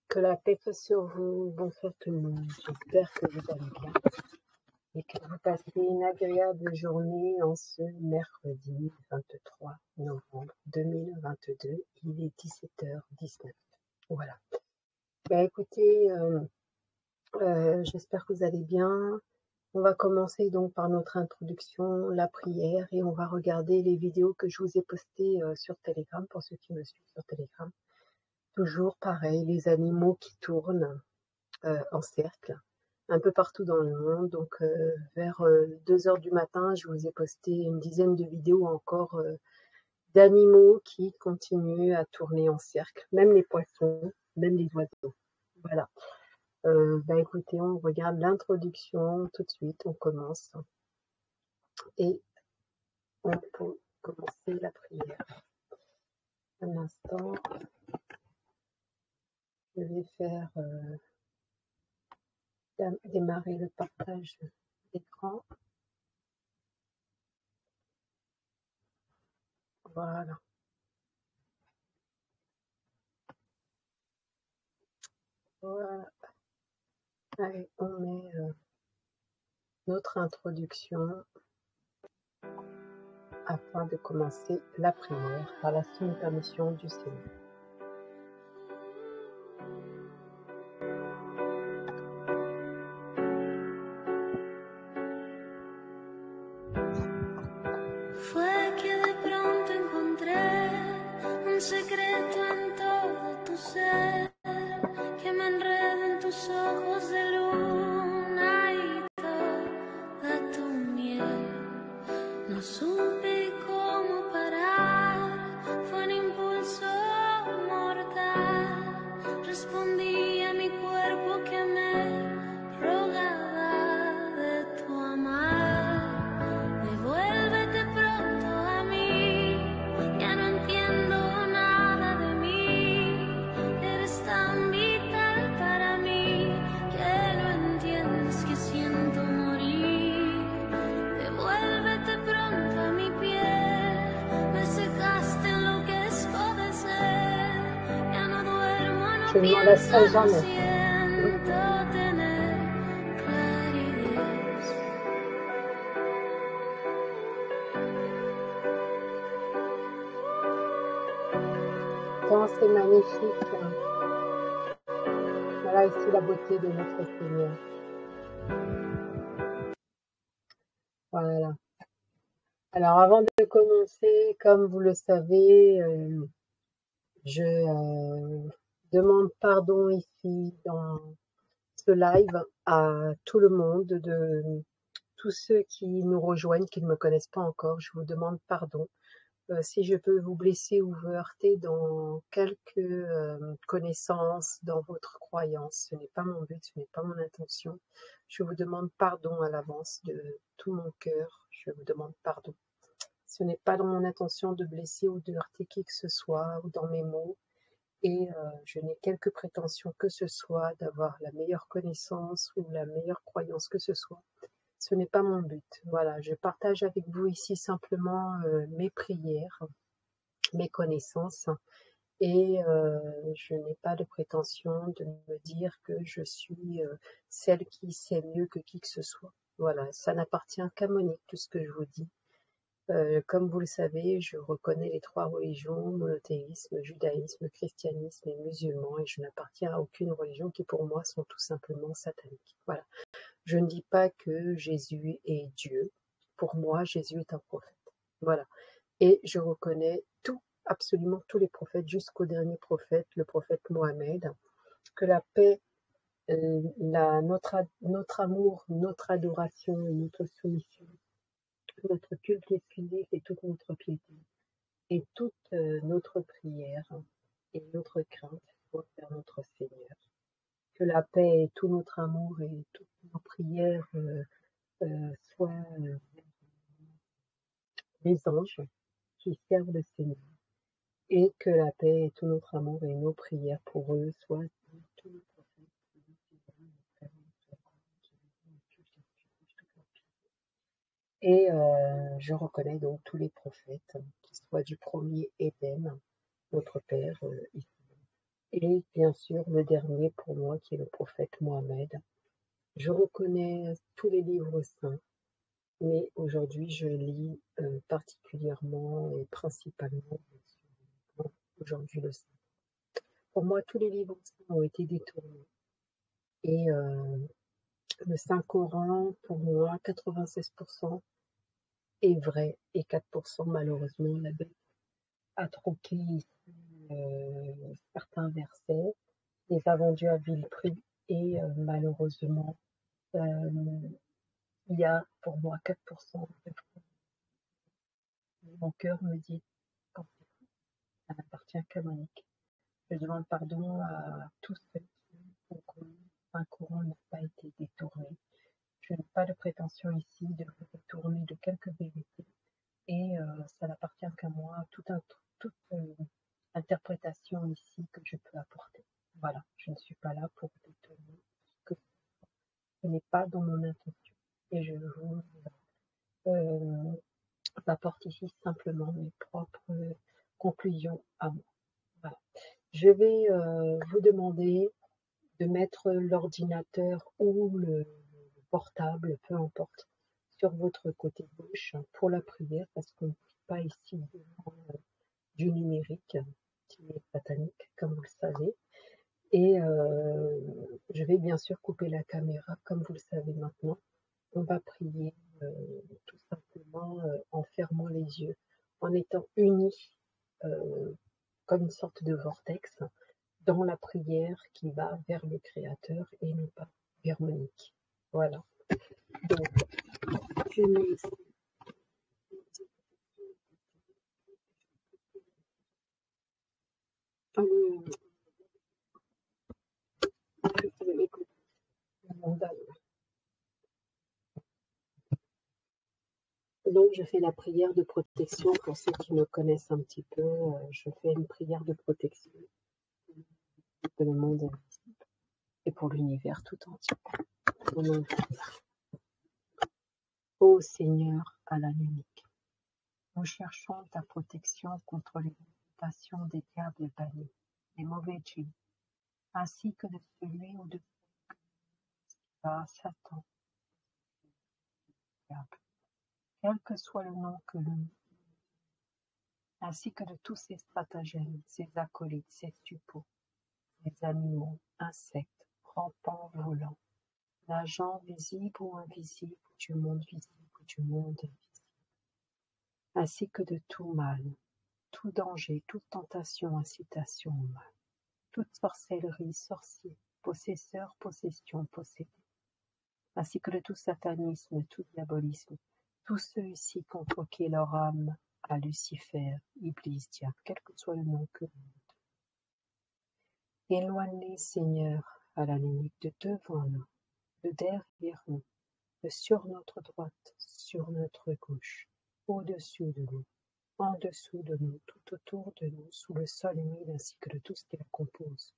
Que la paix soit sur vous. Bonsoir tout le monde. J'espère que vous allez bien et que vous passez une agréable journée en ce mercredi 23 novembre 2022. Il est 17h19. Voilà. Écoutez, j'espère que vous allez bien. On va commencer donc par notre introduction, la prière, et on va regarder les vidéos que je vous ai postées sur Telegram, pour ceux qui me suivent sur Telegram. Toujours pareil, les animaux qui tournent en cercle, un peu partout dans le monde. Donc vers 2 heures du matin, je vous ai posté une dizaine de vidéos encore d'animaux qui continuent à tourner en cercle, même les poissons, même les oiseaux. Voilà. Écoutez, on regarde l'introduction tout de suite, on commence. Et on peut commencer la prière. Un instant, je vais faire démarrer le partage d'écran. Voilà. Voilà. Allez, on met notre introduction afin de commencer la prière par la sainte permission du Seigneur. Fue que de pronto encontré un secreto en todo tu ser, que me enreda en tus ojos de luna y toda tu miel. No supe cómo parar, fue un impulso mortal. Respondí a mi cuerpo que me rogaba de tu amar. Devuélvete pronto a mí, ya no entiendo nada de mí. Eres tan vital para mí que no entiendes que siento morir. Devuélvete pronto a mi piel, me secaste, enloquezco de sed. Ya no duermo, no pienso, no siento tener claridad. Tant c'est magnifique. Voilà ici la beauté de notre Seigneur. Voilà. Alors avant de commencer, comme vous le savez, je demande pardon ici dans ce live à tout le monde, de tous ceux qui nous rejoignent, qui ne me connaissent pas encore. Je vous demande pardon. Si je peux vous blesser ou vous heurter dans quelques connaissances, dans votre croyance, ce n'est pas mon but, ce n'est pas mon intention. Je vous demande pardon à l'avance de tout mon cœur. Je vous demande pardon. Ce n'est pas dans mon intention de blesser ou de heurter qui que ce soit, ou dans mes mots. Et je n'ai quelque prétention que ce soit d'avoir la meilleure connaissance ou la meilleure croyance que ce soit. Ce n'est pas mon but. Voilà, je partage avec vous ici simplement mes prières, mes connaissances, et je n'ai pas de prétention de me dire que je suis celle qui sait mieux que qui que ce soit. Voilà, ça n'appartient qu'à Monique, tout ce que je vous dis. Comme vous le savez, je reconnais les 3 religions, monothéisme, judaïsme, christianisme et musulman, et je n'appartiens à aucune religion qui pour moi sont tout simplement sataniques. Voilà. Je ne dis pas que Jésus est Dieu. Pour moi, Jésus est un prophète. Voilà. Et je reconnais tout, absolument tous les prophètes, jusqu'au dernier prophète, le prophète Mohammed. Que la paix, notre amour, notre adoration et notre soumission, notre culte exclusif et toute notre piété, et toute notre prière et notre crainte soit vers notre Seigneur. Que la paix et tout notre amour et toutes nos prières soient des anges qui servent le Seigneur, et que la paix et tout notre amour et nos prières pour eux soient tous les prophètes. Et je reconnais donc tous les prophètes, qu'ils soient du premier Éden, notre Père ici, Et bien sûr, le dernier pour moi, qui est le prophète Mohammed. Je reconnais tous les livres saints, mais aujourd'hui, je lis particulièrement et principalement aujourd'hui le saint. Pour moi, tous les livres saints ont été détournés. Et le Saint-Coran, pour moi, 96% est vrai et 4% malheureusement, la bête a troqué ici certains versets, les a vendus à vil prix et malheureusement, euh, il y a pour moi 4% de vrai. Mon cœur me dit que ça n'appartient qu'à Monique. Je demande pardon à tous ceux qui ont connu un courant n'a pas été détourné. Je n'ai pas de prétention ici de vous détourner de quelques vérités et ça n'appartient qu'à moi, toute interprétation ici que je peux apporter. Voilà, je ne suis pas là pour détourner que ce n'est pas dans mon intention et je vous apporte ici simplement mes propres conclusions à moi. Voilà. Je vais vous demander de mettre l'ordinateur ou le portable, peu importe, sur votre côté gauche pour la prière, parce qu'on ne prie pas ici devant du numérique, qui est satanique, comme vous le savez. Et je vais bien sûr couper la caméra, comme vous le savez maintenant. On va prier tout simplement en fermant les yeux, en étant unis comme une sorte de vortex dans la prière qui va vers le Créateur et non pas vers Monique. Voilà. Donc, je mets ici. Donc, je fais la prière de protection pour ceux qui me connaissent un petit peu. Je fais une prière de protection pour le monde invisible et pour l'univers tout entier. Ô Seigneur, à la l'unique, nous cherchons ta protection contre les tentations des diables bannis, des mauvais djinns, ainsi que de celui ou de Satan, diable, quel que soit le nom que l'on, ainsi que de tous ces stratagèmes, ces acolytes, ces suppôts, ces animaux, insectes, rampants, volants, nageants visibles ou invisibles, du monde visible ou du monde invisible, ainsi que de tout mal, tout danger, toute tentation, incitation au mal, toute sorcellerie, sorcier, possesseur, possession, possédé, ainsi que de tout satanisme, tout diabolisme, tous ceux ici qui ont troqué leur âme à Lucifer, Iblis, diable, quel que soit le nom que vous mettez. Éloignez, Seigneur, à la limite de devant nous, de derrière nous, de sur notre droite, sur notre gauche, au-dessus de nous, en dessous de nous, tout autour de nous, sous le sol humide ainsi que de tout ce qui la compose,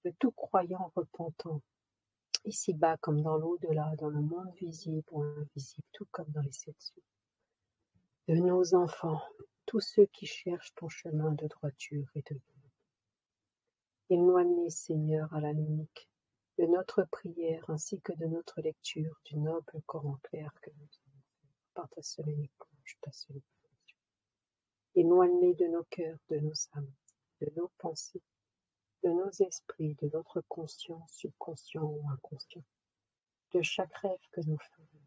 de tout croyant repentant, ici-bas comme dans l'au-delà, dans le monde visible ou invisible, tout comme dans les sept cieux, de nos enfants, tous ceux qui cherchent ton chemin de droiture et de vérité. Éloignez, Seigneur, à la l'unique, de notre prière ainsi que de notre lecture du noble Coran clair que nous avons fait par ta seule unique bouche, ta seule unique. Éloignez de nos cœurs, de nos âmes, de nos pensées, de nos esprits, de notre conscient, subconscient ou inconscient, de chaque rêve que nous faisons,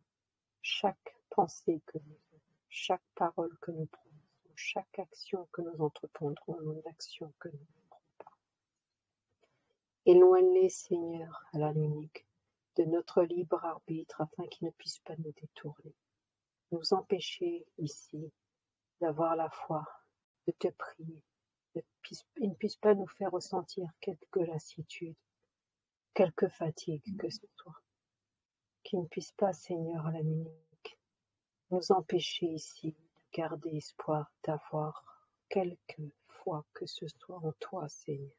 chaque pensée que nous avons, chaque parole que nous prononçons, chaque action que nous entreprendrons, une action que nous n'aimerons pas. Éloigne-les, Seigneur, à la l'unique, de notre libre arbitre, afin qu'ils ne puissent pas nous détourner, nous empêcher ici d'avoir la foi, de te prier, ils ne puissent pas nous faire ressentir quelque lassitude, quelque fatigue que ce soit, qu'ils ne puissent pas, Seigneur, à la l'unique, nous empêcher ici de garder espoir d'avoir quelque foi que ce soit en toi, Seigneur.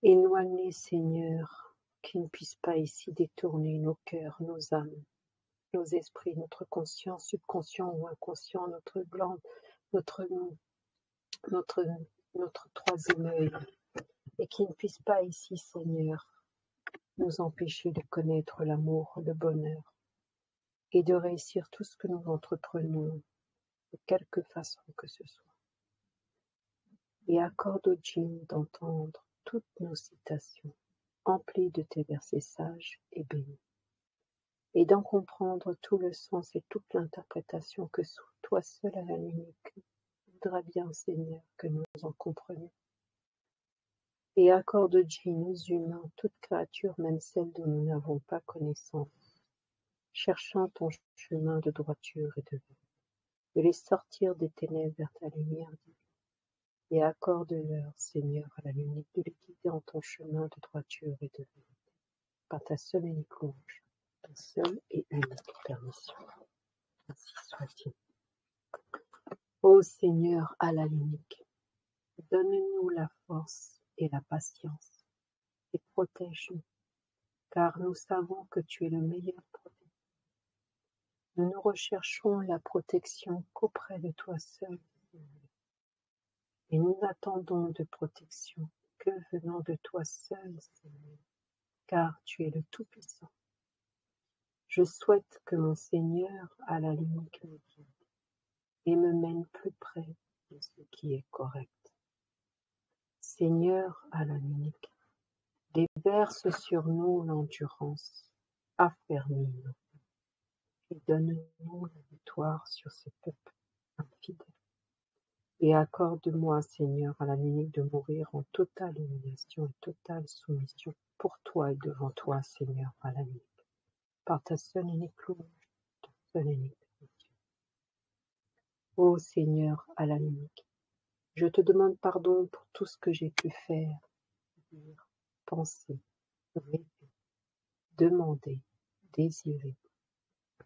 Éloigne-les, Seigneur, qui ne puissent pas ici détourner nos cœurs, nos âmes, nos esprits, notre conscience, subconscient ou inconscient, notre glande, notre troisième œil, et qui ne puisse pas ici, Seigneur, nous empêcher de connaître l'amour, le bonheur, et de réussir tout ce que nous entreprenons, de quelque façon que ce soit. Et accorde au djinn d'entendre toutes nos citations, emplies de tes versets sages et bénis, et d'en comprendre tout le sens et toute l'interprétation que toi seul à la limite voudras bien, Seigneur, que nous en comprenions. Et accorde au djinn, aux humains, toute créature, même celle dont nous n'avons pas connaissance, cherchant ton chemin de droiture et de vie, de les sortir des ténèbres vers ta lumière divine. Et accorde-leur, Seigneur, à la limite, de les guider en ton chemin de droiture et de vérité, par ta seule et unique louange, ta seule et unique permission. Ainsi soit-il. Ô Seigneur, à la l'unique, donne-nous la force et la patience, et protège-nous, car nous savons que tu es le meilleur protecteur. Nous ne recherchons la protection qu'auprès de toi seul, Seigneur, et nous n'attendons de protection que venant de toi seul, Seigneur, car tu es le Tout-Puissant. Je souhaite que mon Seigneur, à la limite, me guide et me mène plus près de ce qui est correct. Seigneur, à la limite, déverse sur nous l'endurance, affermis-nous et donne-nous la victoire sur ce peuple infidèle. Et accorde-moi, Seigneur, à la limite, de mourir en totale humiliation et totale soumission pour toi et devant toi, Seigneur, à la limite, par ta seule et unique louange, ta seule et unique permission. Ô Seigneur, à la limite, je te demande pardon pour tout ce que j'ai pu faire, dire, penser, rêver, demander, désirer,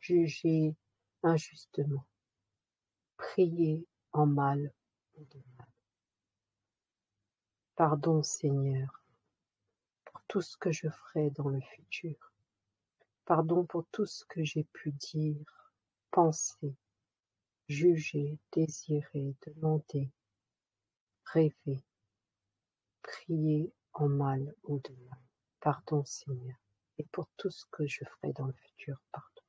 juger injustement, prier en mal ou de mal. Pardon, Seigneur, pour tout ce que je ferai dans le futur. Pardon pour tout ce que j'ai pu dire, penser, juger, désirer, demander, rêver, prier en mal ou de mal. Pardon, Seigneur, et pour tout ce que je ferai dans le futur, pardon.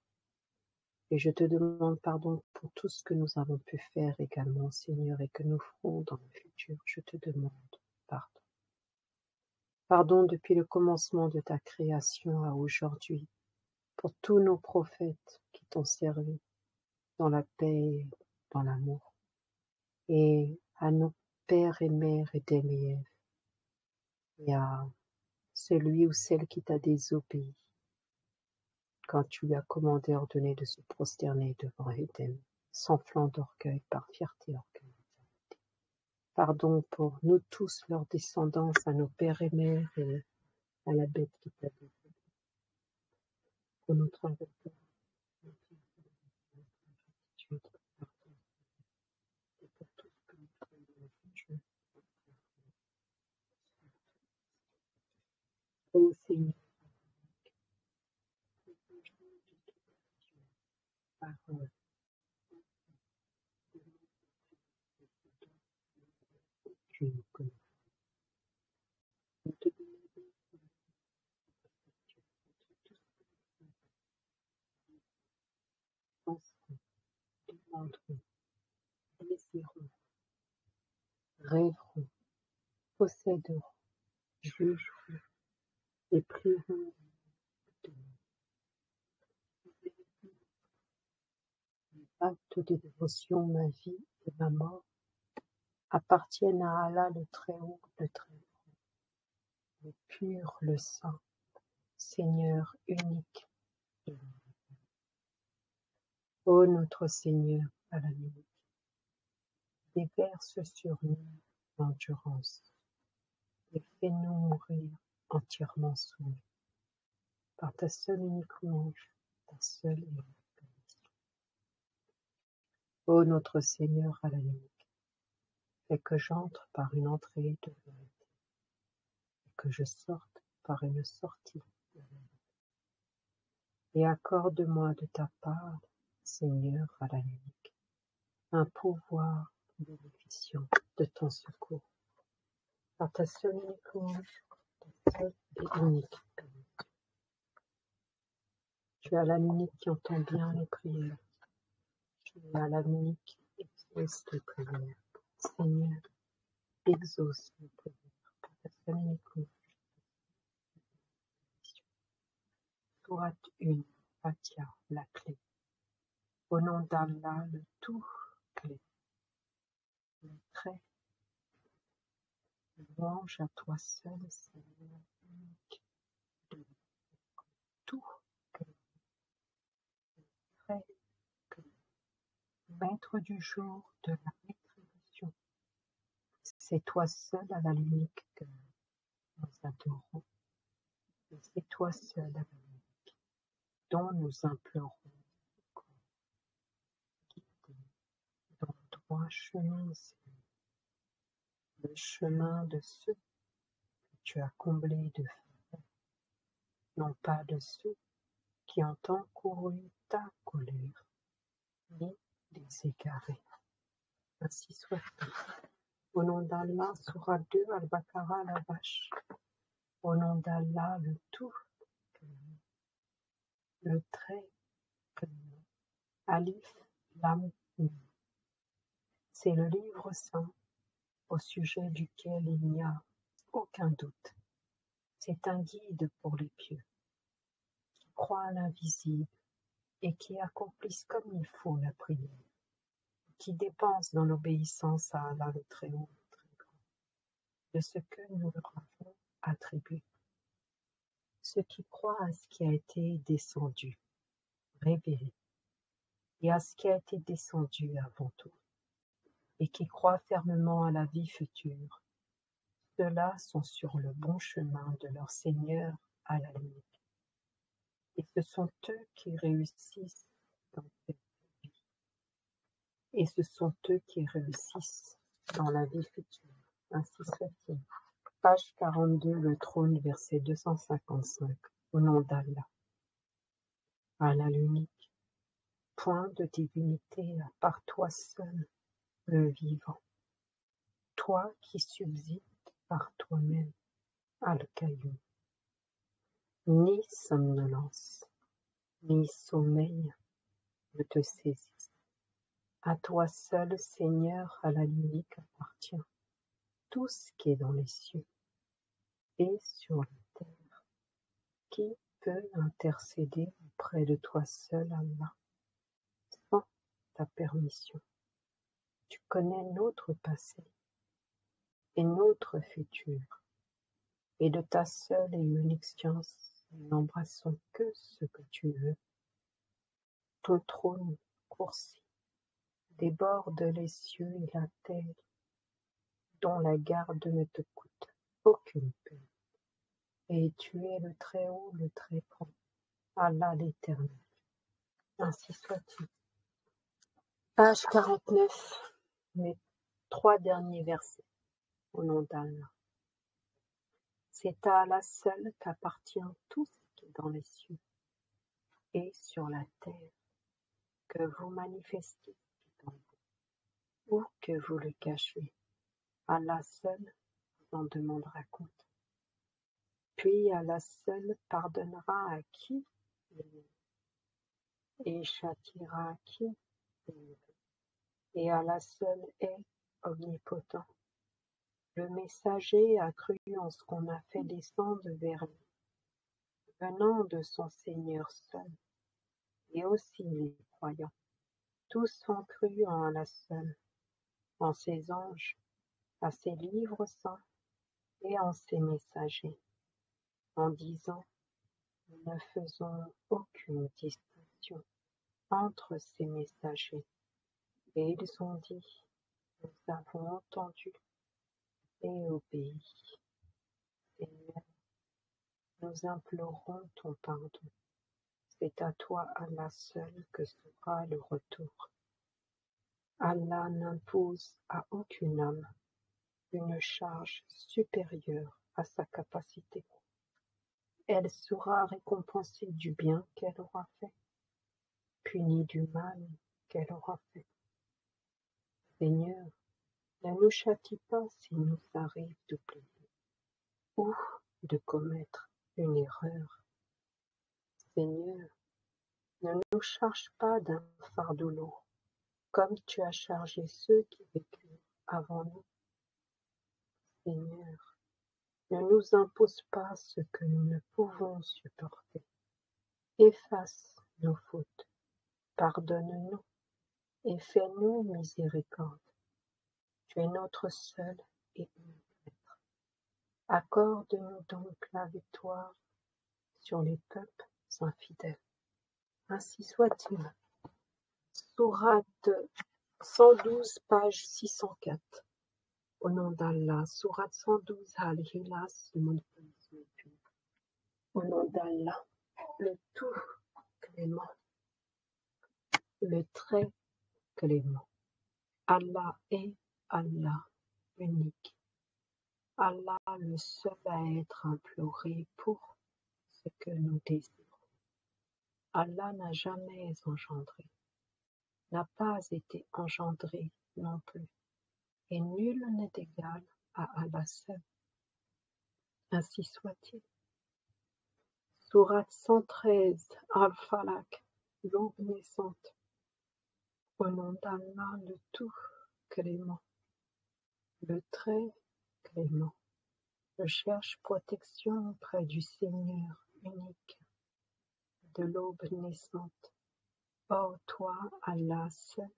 Et je te demande pardon pour tout ce que nous avons pu faire également, Seigneur, et que nous ferons dans le futur. Je te demande pardon. Pardon depuis le commencement de ta création à aujourd'hui, pour tous nos prophètes qui t'ont servi dans la paix, dans l'amour, et à nos pères et mères et d'Éliève, et à celui ou celle qui t'a désobéi quand tu lui as commandé, ordonné de se prosterner devant Éden, sans flanc d'orgueil, par fierté orgueil. Pardon pour nous tous, leur descendance, à nos pères et mères et à la bête qui t'a désobéi, pour notre aveugle, pardon, et pour tout ce que nous ferons dans le futur. Ô Seigneur, parole, tu nous connais. Nous te demandons tout ce que nous penserons, demanderons, désirons, rêverons, posséderons, jugerons et prierons de actes de dévotion, ma vie et ma mort appartiennent à Allah le Très-Haut, le Très-Grand, le pur, le saint, Seigneur unique. Ô notre Seigneur, à la nuit, déverse sur nous l'endurance et fais-nous mourir entièrement soumis par ta seule unique louange, ta seule et unique permission. Ô notre Seigneur, à la nuit, fais que j'entre par une entrée de vérité et que je sorte par une sortie de vérité. Et accorde-moi de ta part, Seigneur, à la nuit, un pouvoir bénéficiant de ton secours, par ta seule et unique louange, ta seule et unique. Tu es l'âme unique qui entend bien les prières. Tu es l'âme unique qui exauce les prières. Seigneur, exauce les prières par ta seule et unique louange. Sourate 1, Fatia, la clé. Au nom d'Allah, le tout clé. Le très louange à toi seul, Seigneur, unique, de tout clé. Très clé. Maître du jour, de la rétribution. C'est toi seul à la l'unique que nous adorons. Et c'est toi seul à la l'unique dont nous implorons guider dans le droit chemin, Seigneur, le chemin de ceux que tu as comblés de faveur, non pas de ceux qui ont encouru ta colère, ni des égarés. Ainsi soit-il. Au nom d'Allah, Sourate 2, Al-Baqarah, la vache. Au nom d'Allah, le tout, le très, Alif, Lam, Mim. C'est le livre saint au sujet duquel il n'y a aucun doute. C'est un guide pour les pieux, qui croient à l'invisible et qui accomplissent comme il faut la prière, qui dépensent dans l'obéissance à Allah le Très-Haut, le Très-Grand, de ce que nous leur avons attribué. Ceux qui croient à ce qui a été descendu, révélé, et à ce qui a été descendu avant tout, et qui croient fermement à la vie future, ceux-là sont sur le bon chemin de leur Seigneur à la limite. Et ce sont eux qui réussissent dans cette vie. Et ce sont eux qui réussissent dans la vie future. Ainsi soit-il. Page 42, le trône, verset 255. Au nom d'Allah. Allah l'unique. Point de divinité à part toi seul, le vivant. Toi qui subsistes par toi-même, Al-Qayyum. Ni somnolence, ni sommeil ne te saisissent. À toi seul, Seigneur, à la l'unique appartient tout ce qui est dans les cieux et sur la terre. Qui peut intercéder auprès de toi seul, Allah, sans ta permission? Tu connais notre passé et notre futur, et de ta seule et unique science, nous n'embrassons que ce que tu veux. Ton trône coursi déborde les cieux et la terre, dont la garde ne te coûte aucune peine. Et tu es le Très-Haut, le Très-Grand, Allah l'Éternel. Ainsi soit-il. Page 49, mes 3 derniers versets, au nom d'Allah. C'est à Allah seul qu'appartient tout ce qui est dans les cieux et sur la terre, que vous manifestez en vous, ou que vous le cachez. Allah seul vous en demandera compte. Puis Allah seul pardonnera à qui il veut et châtiera à qui il veut. Et Allah seul est omnipotent. Le messager a cru en ce qu'on a fait descendre vers lui, venant de son Seigneur seul, et aussi les croyants. Tous ont cru en Allah seul, en ses anges, à ses livres saints et en ses messagers, en disant: nous ne faisons aucune distinction entre ces messagers. Et ils ont dit: nous avons entendu et obéi. Seigneur, nous implorons ton pardon. C'est à toi, Allah seul, que sera le retour. Allah n'impose à aucune âme une charge supérieure à sa capacité. Elle sera récompensée du bien qu'elle aura fait, punie du mal qu'elle aura fait. Seigneur, Ne nous châtie pas s'il nous arrive d'oublier ou de commettre une erreur. Seigneur, ne nous charge pas d'un fardeau lourd, comme tu as chargé ceux qui vécurent avant nous. Seigneur, ne nous impose pas ce que nous ne pouvons supporter. Efface nos fautes, pardonne-nous et fais-nous miséricorde. Tu es notre seul et unique Maître. Accorde-nous donc la victoire sur les peuples infidèles. Ainsi soit-il. Sourate 112, page 604. Au nom d'Allah, Sourate 112, Al-Ikhlas, au nom d'Allah, le tout clément, le très clément. Allah est Allah, unique. Allah le seul à être imploré pour ce que nous désirons. Allah n'a jamais engendré, n'a pas été engendré non plus, et nul n'est égal à Allah seul. Ainsi soit-il. Sourate 113, Al-Falaq, l'aube naissante. Au nom d'Allah, le tout clément, le très clément. Je cherche protection auprès du Seigneur unique, de l'aube naissante. Ô toi, Allah seul,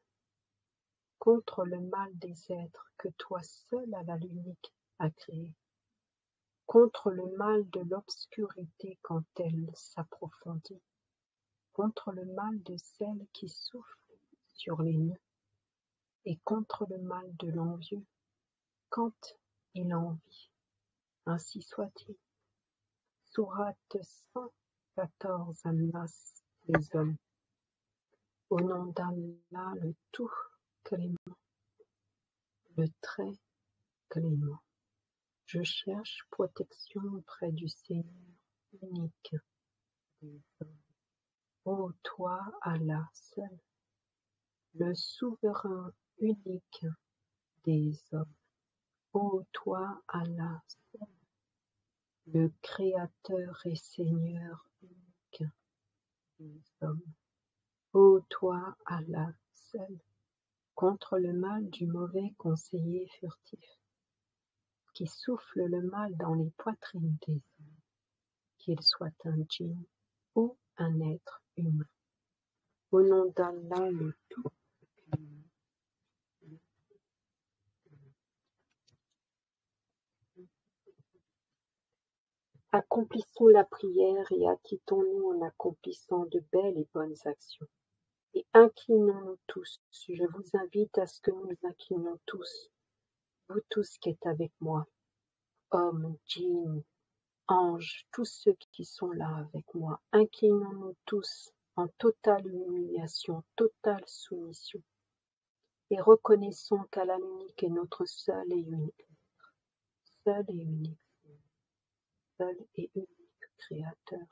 contre le mal des êtres que toi seul, Allah l'unique, as créé, contre le mal de l'obscurité quand elle s'approfondit, contre le mal de celle qui souffle sur les nœuds, et contre le mal de l'envieux quand il envie. Ainsi soit-il. Sourate 114, An-Nas, les hommes. Au nom d'Allah, le tout clément, le très clément. Je cherche protection auprès du Seigneur unique des hommes. Ô toi, Allah seul, le souverain unique des hommes. Ô toi, Allah seul, le Créateur et Seigneur unique des hommes. Ô toi, Allah seul, contre le mal du mauvais conseiller furtif, qui souffle le mal dans les poitrines des hommes, qu'il soit un djinn ou un être humain. Au nom d'Allah le tout. Accomplissons la prière et acquittons-nous en accomplissant de belles et bonnes actions. Et inclinons-nous tous. Je vous invite à ce que nous nous inclinions tous, vous tous qui êtes avec moi, hommes, djinns, anges, tous ceux qui sont là avec moi. Inclinons-nous tous en totale humiliation, totale soumission. Et reconnaissons qu'Allah l'unique est notre seul et unique Maître, seul et unique seul et unique Créateur,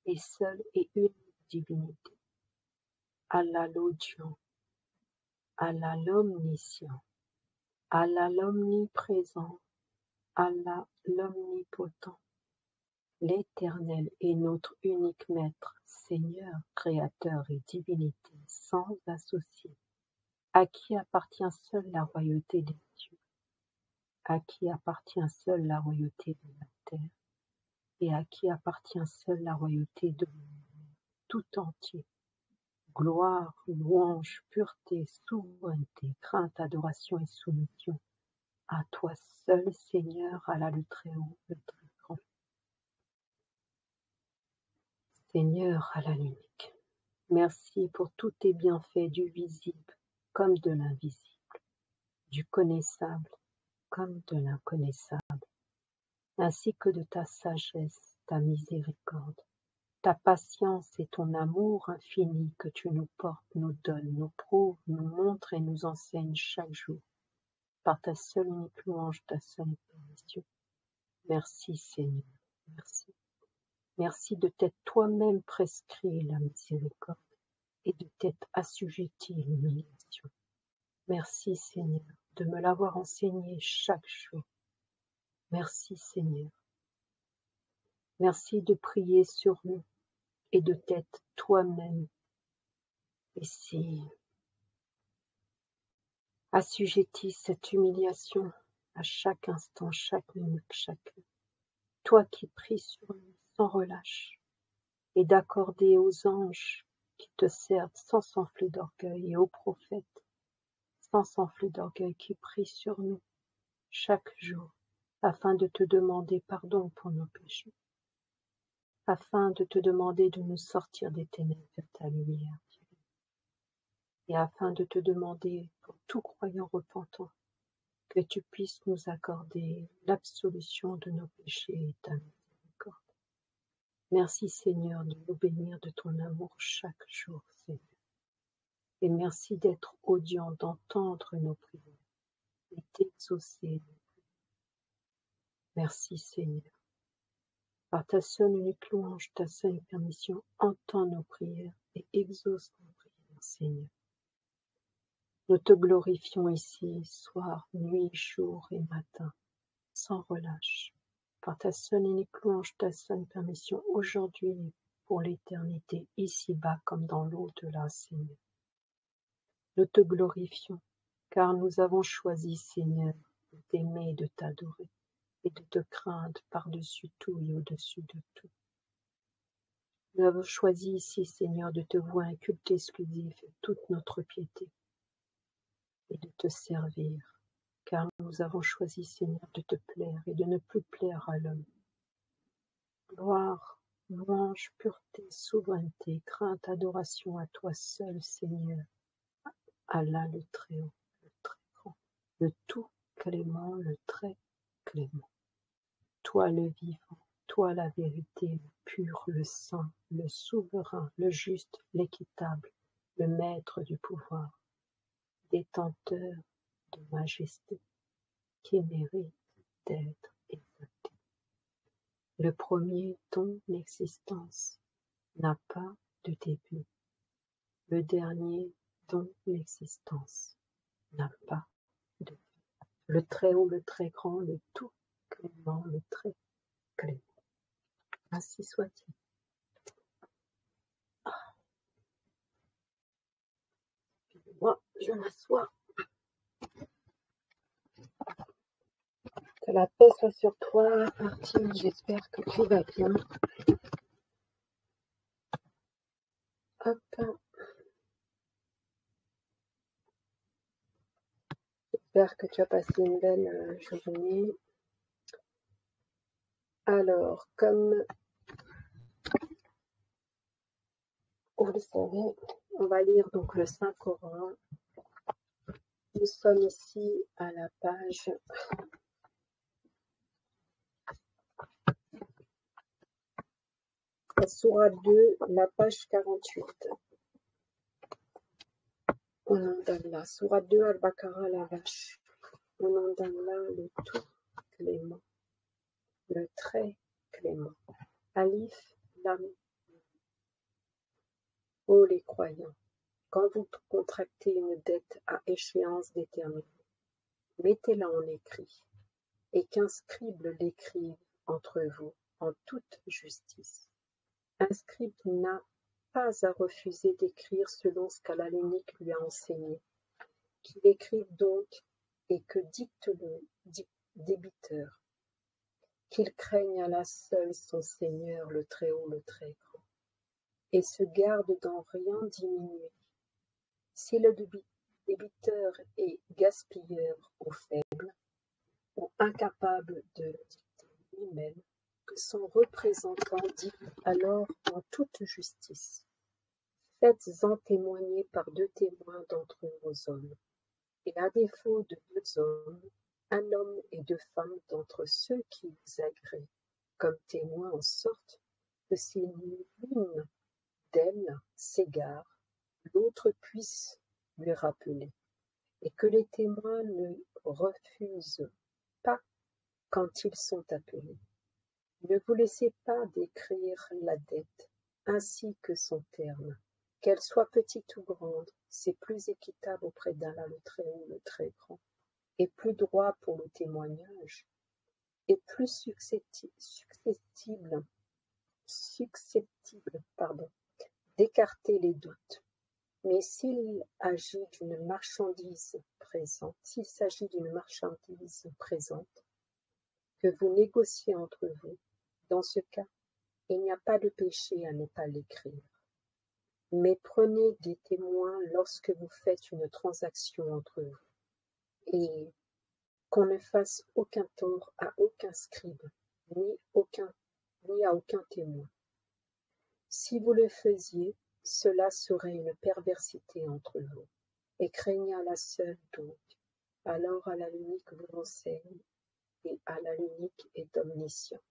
et seul et unique Divinité. Allah l'audient, Allah l'omniscient, Allah l'omniprésent, Allah l'omnipotent, l'Éternel est notre unique Maître, Seigneur, Créateur et Divinité, sans associé, à qui appartient seule la royauté des cieux, à qui appartient seule la royauté de la terre, et à qui appartient seule la royauté de l'univers tout entier. Gloire, louange, pureté, souveraineté, crainte, adoration et soumission à toi seul, Seigneur, Allah le Très-Haut, le Très-Grand. Seigneur, Allah l'unique, merci pour tous tes bienfaits du visible comme de l'invisible, du connaissable comme de l'inconnaissable, ainsi que de ta sagesse, ta miséricorde, ta patience et ton amour infini que tu nous portes, nous donnes, nous prouves, nous montres et nous enseignes chaque jour, par ta seule unique louange, ta seule permission. Merci Seigneur, merci. Merci de t'être toi-même prescrit la miséricorde et de t'être assujetti l'humiliation. Merci Seigneur, de me l'avoir enseigné chaque jour. Merci Seigneur. Merci de prier sur nous et de t'être toi-même ici. Assujettis cette humiliation à chaque instant, chaque minute, chaque heure. Toi qui pries sur nous sans relâche et d'accorder aux anges qui te servent sans s'enfler d'orgueil et aux prophètes sans s'enfler d'orgueil qui prient sur nous chaque jour afin de te demander pardon pour nos péchés, afin de te demander de nous sortir des ténèbres vers ta lumière, et afin de te demander pour tout croyant repentant que tu puisses nous accorder l'absolution de nos péchés et ta miséricorde. Merci Seigneur de nous bénir de ton amour chaque jour, Seigneur. Et merci d'être audient, d'entendre nos prières et d'exaucer. Merci Seigneur. Par ta seule unique louange, ta seule permission, entends nos prières et exauce nos prières, Seigneur. Nous te glorifions ici, soir, nuit, jour et matin, sans relâche. Par ta seule unique louange, ta seule permission, aujourd'hui et pour l'éternité, ici-bas comme dans l'au-delà, Seigneur. Nous te glorifions, car nous avons choisi, Seigneur, de t'aimer et de t'adorer, et de te craindre par-dessus tout et au-dessus de tout. Nous avons choisi ici, Seigneur, de te vouer un culte exclusif et toute notre piété, et de te servir, car nous avons choisi, Seigneur, de te plaire et de ne plus plaire à l'homme. Gloire, louange, pureté, souveraineté, crainte, adoration à toi seul, Seigneur, Allah le Très-Haut, le Très-Grand, le tout clément, le très clément. Toi le vivant, toi la vérité, le pur, le saint, le souverain, le juste, l'équitable, le maître du pouvoir, détenteur de majesté, qui mérite d'être exalté. Le premier dont l'existence n'a pas de début, le dernier dont l'existence n'a pas de fin. Le Très-Haut, le Très-Grand, le tout clément, le très clément. Ainsi soit-il. Moi, je m'assois. Que la paix soit sur toi, Martine. J'espère que tout va bien. Hop. J'espère que tu as passé une belle journée. Alors, comme vous le savez, on va lire donc le Saint-Coran. Nous sommes ici à la page Sourate 2, la page 48. Au nom d'Allah. Sourate 2, Al-Baqarah, la vache. Au nom d'Allah, le tout clément, le très clément. Alif, Lam. Ô les croyants, quand vous contractez une dette à échéance déterminée, mettez-la en écrit, et qu'un scribe l'écrive entre vous en toute justice. Un scribe n'a pas à refuser d'écrire selon ce qu'Allah l'unique lui a enseigné, qu'il écrive donc et que dicte le débiteur, qu'il craigne Allah seul son Seigneur, le Très-Haut, le Très-Grand, et se garde d'en rien diminuer. Si le débiteur est gaspilleur ou faible, ou incapable de dicter lui-même, que son représentant dicte alors en toute justice. Faites-en témoigner par 2 témoins d'entre vos hommes, et à défaut de 2 hommes, un homme et 2 femmes d'entre ceux qui vous agréent, comme témoins en sorte que si l'une d'elles s'égare, l'autre puisse lui rappeler, et que les témoins ne refusent pas quand ils sont appelés. Ne vous laissez pas d'écrire la dette, ainsi que son terme. Qu'elle soit petite ou grande, c'est plus équitable auprès d'Allah le Très-Haut, le Très-Grand. et plus droit pour le témoignage, et plus susceptible d'écarter les doutes. Mais s'il s'agit d'une marchandise présente, que vous négociez entre vous, dans ce cas, il n'y a pas de péché à ne pas l'écrire. Mais prenez des témoins lorsque vous faites une transaction entre vous, et qu'on ne fasse aucun tort à aucun scribe, ni à aucun témoin. Si vous le faisiez, cela serait une perversité entre vous, et craignez à la seule donc, alors à la l'unique vous renseigne, et à la l'unique est omniscient.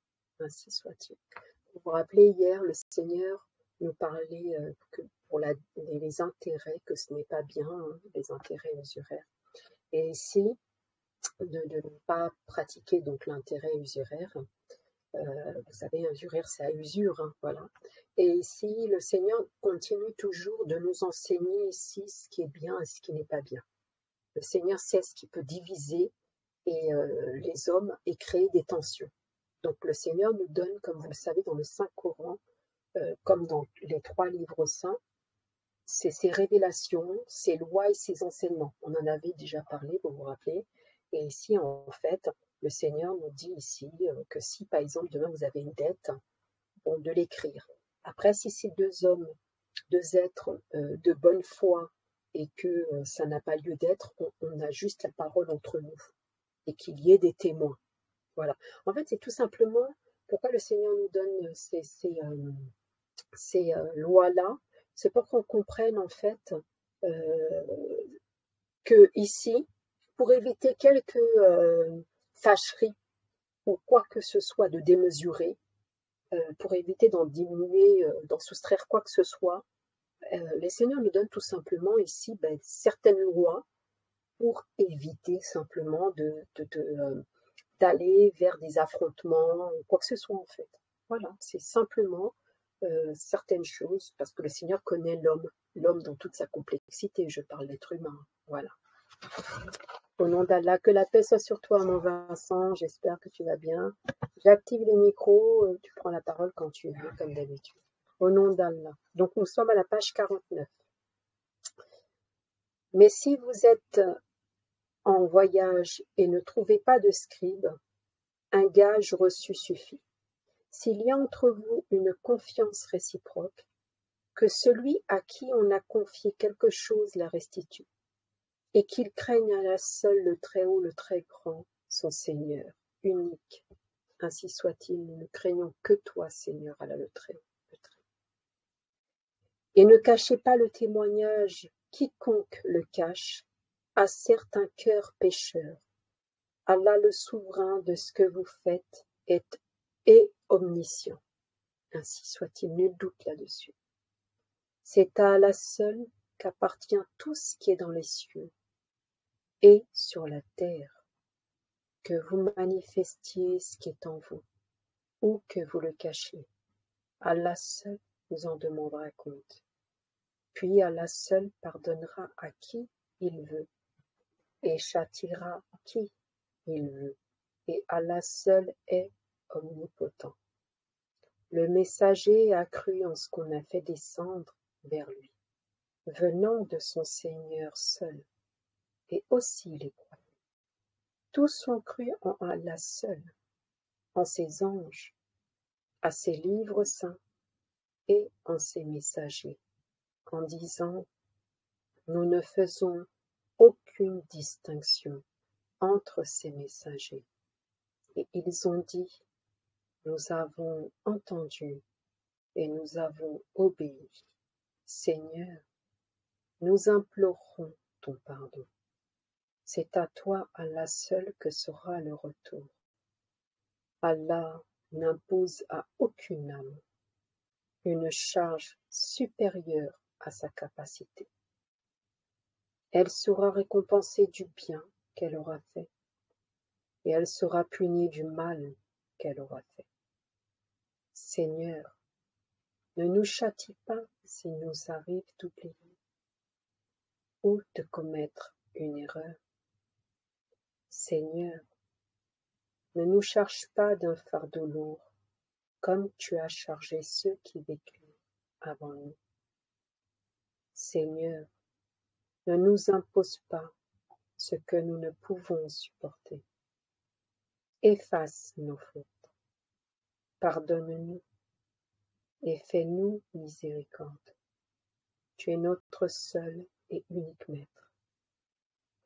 Ainsi soit-il. Vous vous rappelez, hier, le Seigneur nous parlait que pour les intérêts, que ce n'est pas bien, les intérêts usuraires. Et ici, de ne pas pratiquer donc l'intérêt usuraire. Vous savez, usuraire, c'est à usure, voilà. Et ici, le Seigneur continue toujours de nous enseigner ici ce qui est bien et ce qui n'est pas bien. Le Seigneur sait ce qui peut diviser et les hommes et créer des tensions. Donc le Seigneur nous donne, comme vous le savez, dans le Saint-Coran, comme dans les 3 livres saints, c'est ses révélations, ses lois et ses enseignements. On en avait déjà parlé, vous vous rappelez. Et ici, en fait, le Seigneur nous dit ici que si, par exemple, demain vous avez une dette, bon, de l'écrire. Après, si c'est 2 hommes, 2 êtres de bonne foi et que ça n'a pas lieu d'être, on a juste la parole entre nous et qu'il y ait des témoins. Voilà. En fait, c'est tout simplement pourquoi le Seigneur nous donne ces lois-là. C'est pour qu'on comprenne en fait que ici, pour éviter quelques fâcheries ou quoi que ce soit de démesuré, pour éviter d'en diminuer, d'en soustraire quoi que ce soit, les seigneurs nous donnent tout simplement ici certaines lois pour éviter simplement d'aller vers des affrontements, quoi que ce soit en fait. Voilà, c'est simplement certaines choses, parce que le Seigneur connaît l'homme dans toute sa complexité, je parle d'être humain, voilà. Au nom d'Allah, que la paix soit sur toi, mon Vincent, j'espère que tu vas bien. J'active les micros, tu prends la parole quand tu veux, comme d'habitude. Au nom d'Allah. Donc nous sommes à la page 49. Mais si vous êtes en voyage et ne trouvez pas de scribe, un gage reçu suffit. S'il y a entre vous une confiance réciproque, que celui à qui on a confié quelque chose la restitue, et qu'il craigne à la seule le Très-Haut, le Très-Grand, son Seigneur, unique. Ainsi soit-il, nous ne craignons que toi, Seigneur, Allah le Très-Haut, le Très-Haut. Et ne cachez pas le témoignage, quiconque le cache, a certes un cœur pécheur. Allah le souverain de ce que vous faites est omniscient. Ainsi soit-il, nul doute là-dessus. C'est à Allah seul qu'appartient tout ce qui est dans les cieux et sur la terre, que vous manifestiez ce qui est en vous, ou que vous le cachiez. Allah seul vous en demandera compte. Puis Allah seul pardonnera à qui il veut, et châtiera qui il veut, et Allah seul est omnipotent. Le messager a cru en ce qu'on a fait descendre vers lui, venant de son Seigneur seul, et aussi les croyants. Tous ont cru en Allah seul, en ses anges, à ses livres saints et en ses messagers, en disant « Nous ne faisons aucune distinction entre ces messagers. » Et ils ont dit « Nous avons entendu et nous avons obéi. Seigneur, nous implorons ton pardon. C'est à toi, Allah seul, que sera le retour. Allah n'impose à aucune âme une charge supérieure à sa capacité. Elle sera récompensée du bien qu'elle aura fait, et elle sera punie du mal qu'elle aura fait. Seigneur, ne nous châtie pas s'il nous arrive d'oublier ou de commettre une erreur. Seigneur, ne nous charge pas d'un fardeau lourd, comme tu as chargé ceux qui vécurent avant nous. Seigneur, ne nous impose pas ce que nous ne pouvons supporter. Efface nos fautes, pardonne-nous et fais-nous miséricorde. Tu es notre seul et unique Maître.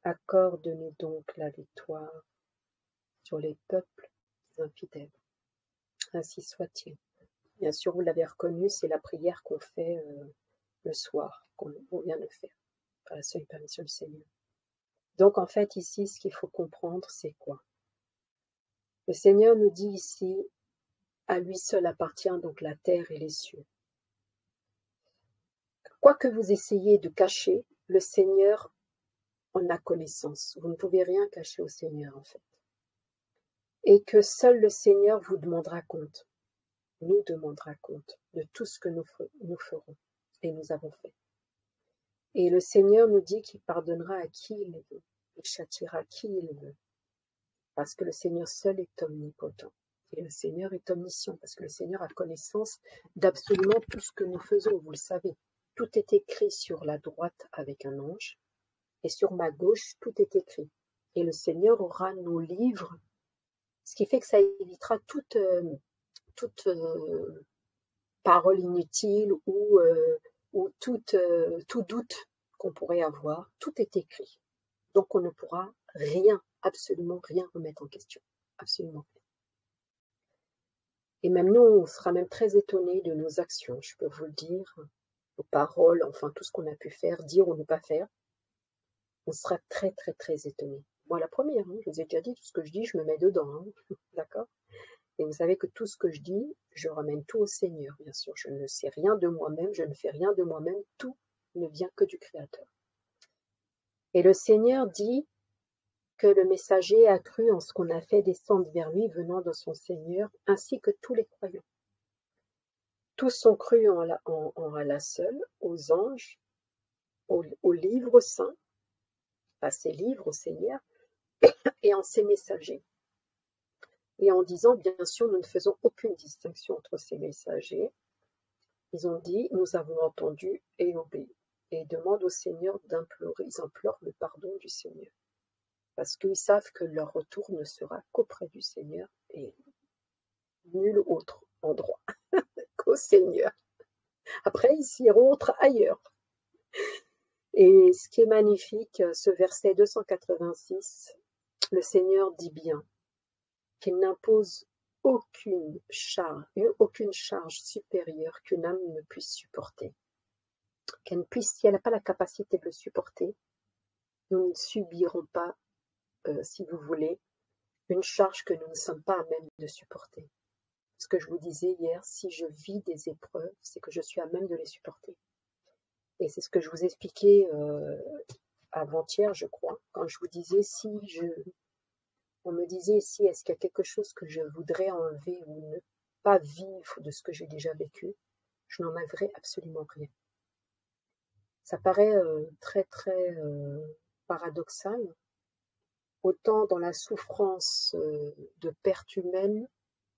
Accorde-nous donc la victoire sur les peuples infidèles. Ainsi soit-il. Bien sûr, vous l'avez reconnu, c'est la prière qu'on fait le soir, qu'on vient de faire, par la seule permission du Seigneur. Donc en fait, ici, ce qu'il faut comprendre, c'est quoi? Le Seigneur nous dit ici, à lui seul appartient donc la terre et les cieux. Quoi que vous essayiez de cacher, le Seigneur en a connaissance. Vous ne pouvez rien cacher au Seigneur en fait. Et que seul le Seigneur vous demandera compte, nous demandera compte de tout ce que nous ferons et nous avons fait. Et le Seigneur nous dit qu'il pardonnera à qui il veut, il châtiera qui il veut, parce que le Seigneur seul est omnipotent. Et le Seigneur est omniscient, parce que le Seigneur a connaissance d'absolument tout ce que nous faisons, vous le savez. Tout est écrit sur la droite avec un ange, et sur ma gauche, tout est écrit. Et le Seigneur aura nos livres, ce qui fait que ça évitera toute parole inutile ou tout doute qu'on pourrait avoir. Tout est écrit. Donc on ne pourra rien, absolument rien remettre en question. Absolument rien. Et même nous, on sera même très étonnés de nos actions, je peux vous le dire, nos paroles, enfin tout ce qu'on a pu faire, dire ou ne pas faire. On sera très très très étonnés. Moi la première, je vous ai déjà dit, tout ce que je dis, je me mets dedans, d'accord? Et vous savez que tout ce que je dis, je ramène tout au Seigneur, bien sûr. Je ne sais rien de moi-même, je ne fais rien de moi-même, tout ne vient que du Créateur. Et le Seigneur dit que le messager a cru en ce qu'on a fait descendre vers lui venant de son Seigneur, ainsi que tous les croyants. Tous ont cru en Allah seul, aux anges, aux livres saints, à ses livres au Seigneur, et en ses messagers. Et en disant, bien sûr, nous ne faisons aucune distinction entre ces messagers. Ils ont dit, nous avons entendu et obéi. Et ils demandent au Seigneur d'implorer, ils implorent le pardon du Seigneur. Parce qu'ils savent que leur retour ne sera qu'auprès du Seigneur et nul autre endroit qu'au Seigneur. Après, ils s'iront ailleurs. Et ce qui est magnifique, ce verset 286, le Seigneur dit bien qu'il n'impose aucune charge supérieure qu'une âme ne puisse supporter. Si elle n'a pas la capacité de le supporter, nous ne subirons pas, si vous voulez, une charge que nous ne sommes pas à même de supporter. Ce que je vous disais hier, si je vis des épreuves, c'est que je suis à même de les supporter. Et c'est ce que je vous expliquais avant-hier, je crois, quand je vous disais on me disait si est-ce qu'il y a quelque chose que je voudrais enlever ou ne pas vivre de ce que j'ai déjà vécu, je n'enlèverai absolument rien. Ça paraît très très paradoxal, autant dans la souffrance de perte humaine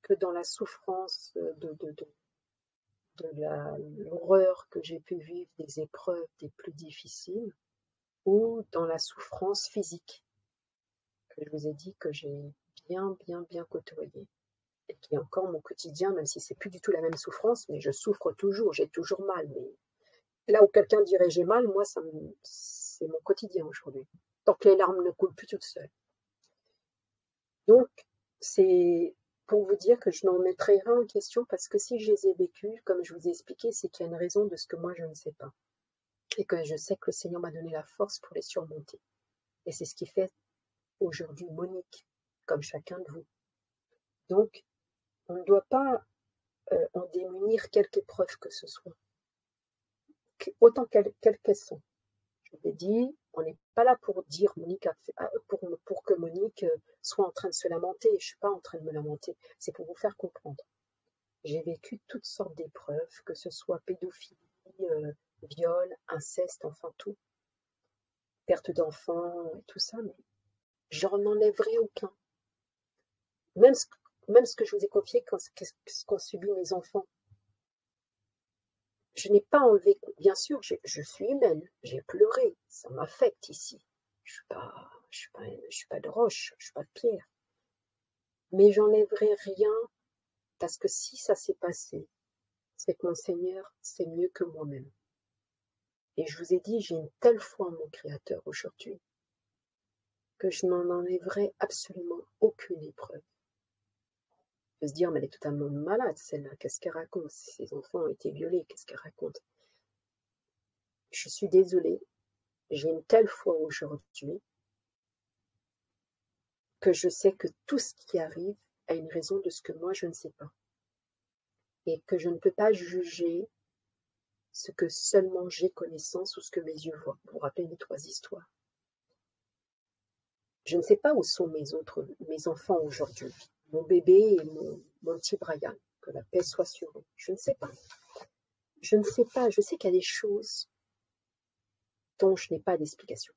que dans la souffrance de l'horreur que j'ai pu vivre des épreuves des plus difficiles, ou dans la souffrance physique que je vous ai dit que j'ai bien côtoyée et qui est encore mon quotidien, même si c'est plus du tout la même souffrance, mais je souffre toujours, j'ai toujours mal. Mais là où quelqu'un dirait j'ai mal, moi c'est mon quotidien aujourd'hui, tant que les larmes ne coulent plus toutes seules. Donc c'est pour vous dire que je n'en mettrai rien en question, parce que si je les ai vécues, comme je vous ai expliqué, c'est qu'il y a une raison de ce que moi je ne sais pas. Et que je sais que le Seigneur m'a donné la force pour les surmonter. Et c'est ce qui fait aujourd'hui Monique, comme chacun de vous. Donc, on ne doit pas en démunir quelque épreuve que ce soit, autant quelles qu'elles sont. Je vous ai dit, on n'est pas là pour dire Monique pour que Monique soit en train de se lamenter. Je ne suis pas en train de me lamenter, c'est pour vous faire comprendre. J'ai vécu toutes sortes d'épreuves, que ce soit pédophilie, viol, inceste, enfin tout, perte d'enfants, tout ça, mais j'en enlèverai aucun. Même ce que je vous ai confié, ce qu'ont subi mes enfants. Je n'ai pas enlevé, bien sûr, je suis humaine, j'ai pleuré, ça m'affecte ici. Je suis pas de roche, je suis pas de pierre. Mais j'enlèverai rien, parce que si ça s'est passé, c'est que mon Seigneur sait mieux que moi-même. Et je vous ai dit, j'ai une telle foi en mon Créateur aujourd'hui, que je n'en enlèverai absolument aucune épreuve. On peut se dire, mais elle est totalement malade, celle-là, qu'est-ce qu'elle raconte? Ses enfants ont été violés, qu'est-ce qu'elle raconte? Je suis désolée, j'ai une telle foi aujourd'hui, que je sais que tout ce qui arrive a une raison de ce que moi je ne sais pas. Et que je ne peux pas juger ce que seulement j'ai connaissance ou ce que mes yeux voient. Vous vous rappelez les 3 histoires. Je ne sais pas où sont mes enfants aujourd'hui, mon bébé et mon petit Brian, que la paix soit sur eux. Je ne sais pas. Je ne sais pas. Je sais qu'il y a des choses dont je n'ai pas d'explication.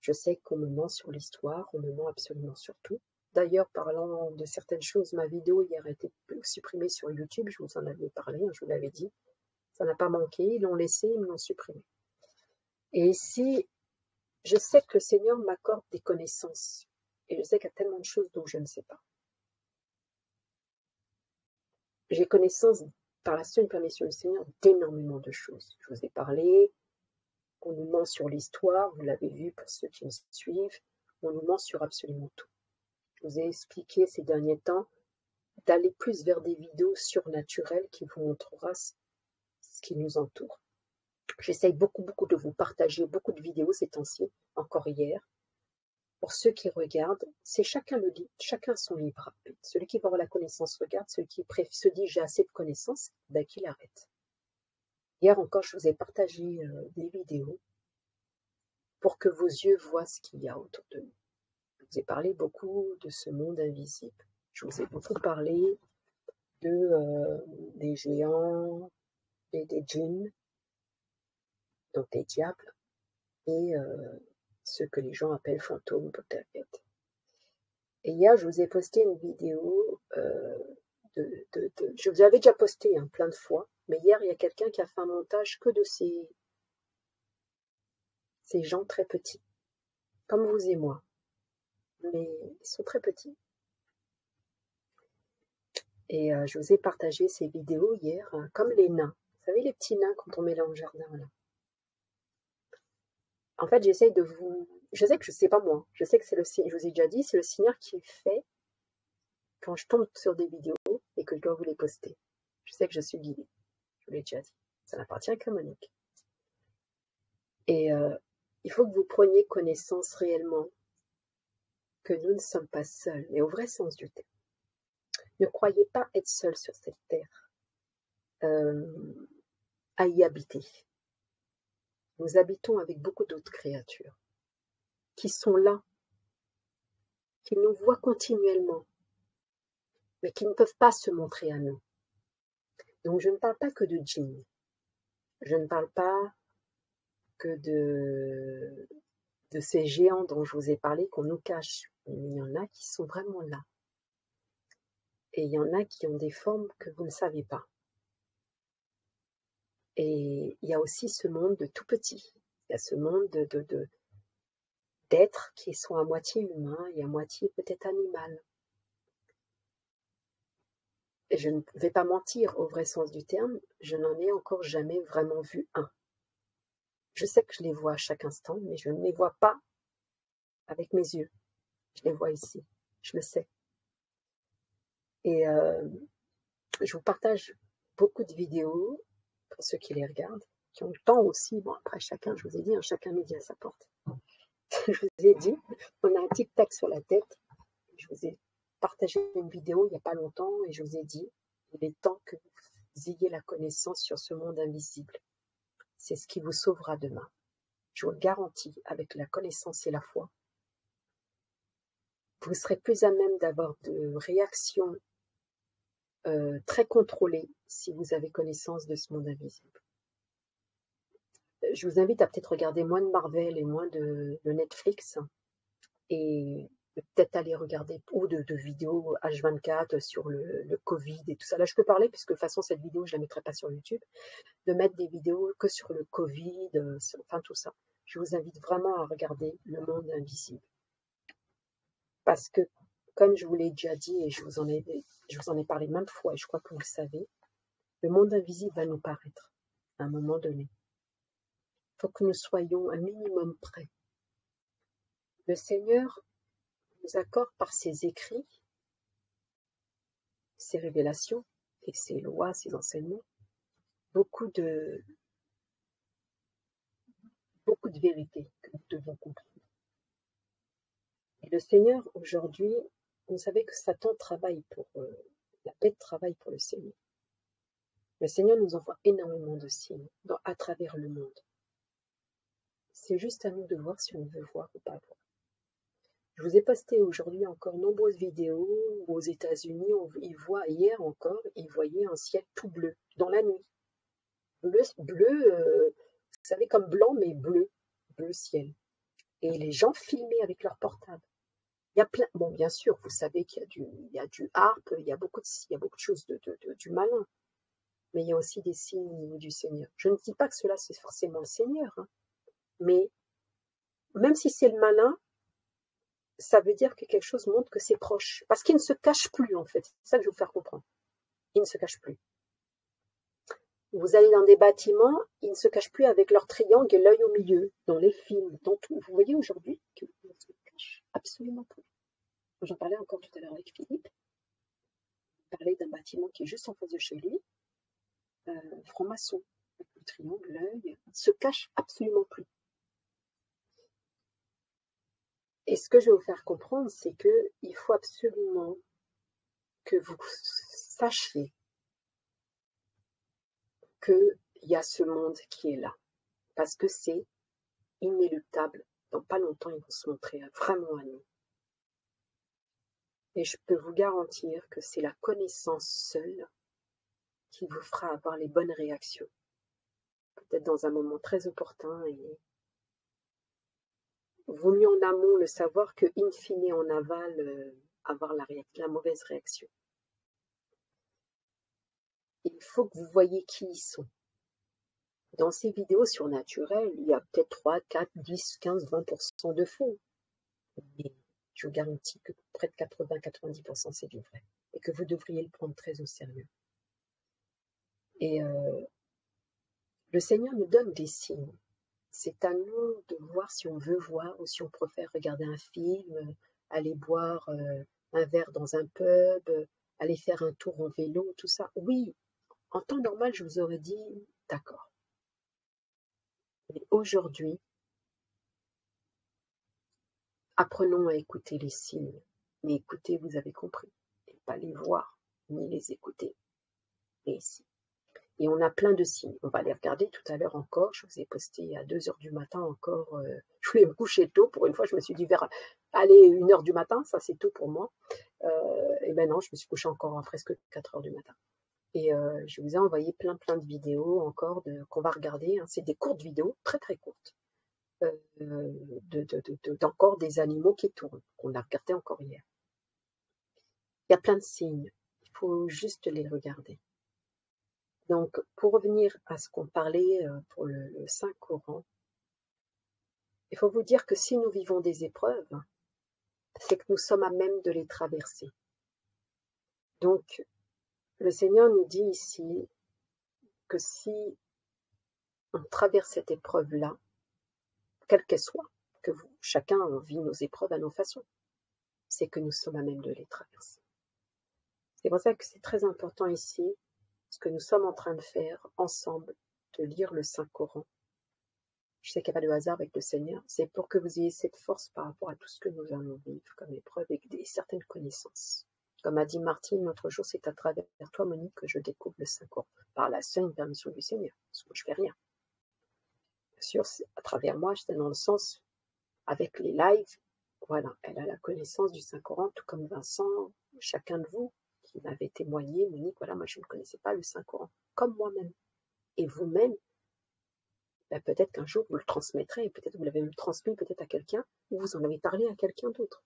Je sais qu'on me ment sur l'histoire, on me ment absolument sur tout. D'ailleurs, parlant de certaines choses, ma vidéo hier a été supprimée sur YouTube, je vous en avais parlé, je vous l'avais dit. Ça n'a pas manqué, ils l'ont laissé, ils me l'ont supprimé. Et ici, je sais que le Seigneur m'accorde des connaissances. Et je sais qu'il y a tellement de choses dont je ne sais pas. J'ai connaissance, par la seule permission du Seigneur, d'énormément de choses. Je vous ai parlé, on nous ment sur l'histoire, vous l'avez vu pour ceux qui me suivent, on nous ment sur absolument tout. Je vous ai expliqué ces derniers temps d'aller plus vers des vidéos surnaturelles qui vous montrera ce qui nous entoure. J'essaye beaucoup de vous partager beaucoup de vidéos ces temps-ci, encore hier. Pour ceux qui regardent, c'est chacun le dit, chacun son libre arbitre. Celui qui va avoir la connaissance regarde, celui qui se dit j'ai assez de connaissances, ben qu'il arrête. Hier encore, je vous ai partagé des vidéos pour que vos yeux voient ce qu'il y a autour de nous. Je vous ai parlé beaucoup de ce monde invisible. Je vous ai beaucoup parlé des géants, et des djinns, donc des diables, et ce que les gens appellent fantômes, poltergeist. Et hier, je vous ai posté une vidéo je vous avais déjà posté plein de fois, mais hier, il y a quelqu'un qui a fait un montage que de ces gens très petits, comme vous et moi, mais ils sont très petits. Et je vous ai partagé ces vidéos hier, comme les nains. Vous savez, les petits nains quand on met dans le jardin, là. En fait, j'essaye de vous... Je sais que c'est pas moi. Je sais que c'est je vous ai déjà dit, c'est le Seigneur qui fait quand je tombe sur des vidéos et que je dois vous les poster. Je sais que je suis guidée. Je vous l'ai déjà dit. Ça n'appartient qu'à Monique. Et il faut que vous preniez connaissance réellement que nous ne sommes pas seuls, mais au vrai sens du terme. Ne croyez pas être seul sur cette terre, à y habiter. Nous habitons avec beaucoup d'autres créatures qui sont là, qui nous voient continuellement, mais qui ne peuvent pas se montrer à nous. Donc je ne parle pas que de djinns, je ne parle pas que de ces géants dont je vous ai parlé qu'on nous cache. Il y en a qui sont vraiment là. Et il y en a qui ont des formes que vous ne savez pas. Et il y a aussi ce monde de tout petit. Il y a ce monde d'êtres qui sont à moitié humains et à moitié peut-être animal. Et je ne vais pas mentir, au vrai sens du terme, je n'en ai encore jamais vraiment vu un. Je sais que je les vois à chaque instant, mais je ne les vois pas avec mes yeux. Je les vois ici, je le sais. Et je vous partage beaucoup de vidéos, pour ceux qui les regardent, qui ont le temps aussi. Bon, après, chacun, je vous ai dit, chacun midi à sa porte. Je vous ai dit, on a un tic-tac sur la tête. Je vous ai partagé une vidéo il n'y a pas longtemps et je vous ai dit, il est temps que vous ayez la connaissance sur ce monde invisible. C'est ce qui vous sauvera demain. Je vous le garantis, avec la connaissance et la foi. Vous serez plus à même d'avoir de réactions très contrôlées si vous avez connaissance de ce monde invisible. Je vous invite à peut-être regarder moins de Marvel et moins de Netflix et peut-être aller regarder ou de vidéos H24 sur le Covid et tout ça. Là, je peux parler puisque de toute façon, cette vidéo, je la mettrai pas sur YouTube, de mettre des vidéos que sur le Covid, enfin tout ça. Je vous invite vraiment à regarder Le Monde Invisible. Parce que, comme je vous l'ai déjà dit et je vous en ai parlé maintes fois et je crois que vous le savez, le monde invisible va nous paraître à un moment donné. Il faut que nous soyons un minimum prêts. Le Seigneur nous accorde par ses écrits, ses révélations et ses lois, ses enseignements, beaucoup de vérités que nous devons comprendre. Et le Seigneur, aujourd'hui, vous savez que Satan travaille pour, la bête travaille pour le Seigneur. Le Seigneur nous envoie énormément de signes à travers le monde. C'est juste à nous de voir si on veut voir ou pas voir. Je vous ai posté aujourd'hui encore nombreuses vidéos où aux États-Unis, hier encore, ils voyaient un ciel tout bleu dans la nuit. Bleu, vous savez, comme blanc, mais bleu ciel. Et les gens filmaient avec leur portable. Il y a plein, bon, bien sûr, vous savez qu'il y a du harpe, il y a beaucoup de choses du malin. Mais il y a aussi des signes au niveau du Seigneur. Je ne dis pas que cela, c'est forcément le Seigneur, hein, mais même si c'est le malin, ça veut dire que quelque chose montre que c'est proche. Parce qu'il ne se cache plus, en fait. C'est ça que je veux vous faire comprendre. Il ne se cache plus. Vous allez dans des bâtiments, ils ne se cachent plus avec leur triangle et l'œil au milieu. Dans les films, dans tout. Vous voyez aujourd'hui qu'ils ne se cachent absolument plus. J'en parlais encore tout à l'heure avec Philippe. Il parlait d'un bâtiment qui est juste en face de chez lui. Franc-maçon. Avec le triangle, l'œil. Il ne se cache absolument plus. Et ce que je vais vous faire comprendre, c'est qu'il faut absolument que vous sachiez qu'il y a ce monde qui est là. Parce que c'est inéluctable. Dans pas longtemps, ils vont se montrer vraiment à nous. Et je peux vous garantir que c'est la connaissance seule qui vous fera avoir les bonnes réactions. Peut-être dans un moment très opportun et vaut mieux en amont le savoir que in fine en aval avoir la mauvaise réaction. Il faut que vous voyez qui ils sont. Dans ces vidéos surnaturelles, il y a peut-être 3, 4, 10, 15, 20% de faux. Mais je vous garantis que près de 80-90% c'est du vrai. Et que vous devriez le prendre très au sérieux. Et le Seigneur nous donne des signes. C'est à nous de voir si on veut voir ou si on préfère regarder un film, aller boire un verre dans un pub, aller faire un tour en vélo, tout ça. Oui, en temps normal, je vous aurais dit d'accord. Mais aujourd'hui, apprenons à écouter les signes. Mais écoutez, vous avez compris. Et pas les voir, ni les écouter. Mais ici. Et on a plein de signes. On va les regarder tout à l'heure encore. Je vous ai posté à 2h du matin encore. Je voulais me coucher tôt. Pour une fois, je me suis dit vers aller 1h du matin. Ça, c'est tôt pour moi. Et ben non, je me suis couchée encore à presque 4h du matin. Et je vous ai envoyé plein de vidéos encore qu'on va regarder. Hein. C'est des courtes vidéos, très très courtes. D'encore des animaux qui tournent. On a regardé encore hier. Il y a plein de signes. Il faut juste les regarder. Donc, pour revenir à ce qu'on parlait pour le Saint-Coran, il faut vous dire que si nous vivons des épreuves, c'est que nous sommes à même de les traverser. Donc, le Seigneur nous dit ici que si on traverse cette épreuve-là, quelle qu'elle soit, que chacun vit nos épreuves à nos façons, c'est que nous sommes à même de les traverser. C'est pour ça que c'est très important ici, ce que nous sommes en train de faire ensemble, de lire le Saint-Coran. Je sais qu'il n'y a pas de hasard avec le Seigneur, c'est pour que vous ayez cette force par rapport à tout ce que nous allons vivre comme épreuve avec certaines connaissances. Comme a dit Martine l'autre jour, c'est à travers toi, Monique, que je découvre le Saint-Coran, par la seule permission du Seigneur, parce que je ne fais rien. Bien sûr, c'est à travers moi, j'étais dans le sens, avec les lives, voilà, elle a la connaissance du Saint-Coran, tout comme Vincent, chacun de vous qui m'avait témoigné, Monique, voilà, moi je ne connaissais pas le Saint-Coran, comme moi-même. Et vous-même, ben, peut-être qu'un jour vous le transmettrez, et peut-être vous l'avez même transmis peut-être à quelqu'un, ou vous en avez parlé à quelqu'un d'autre.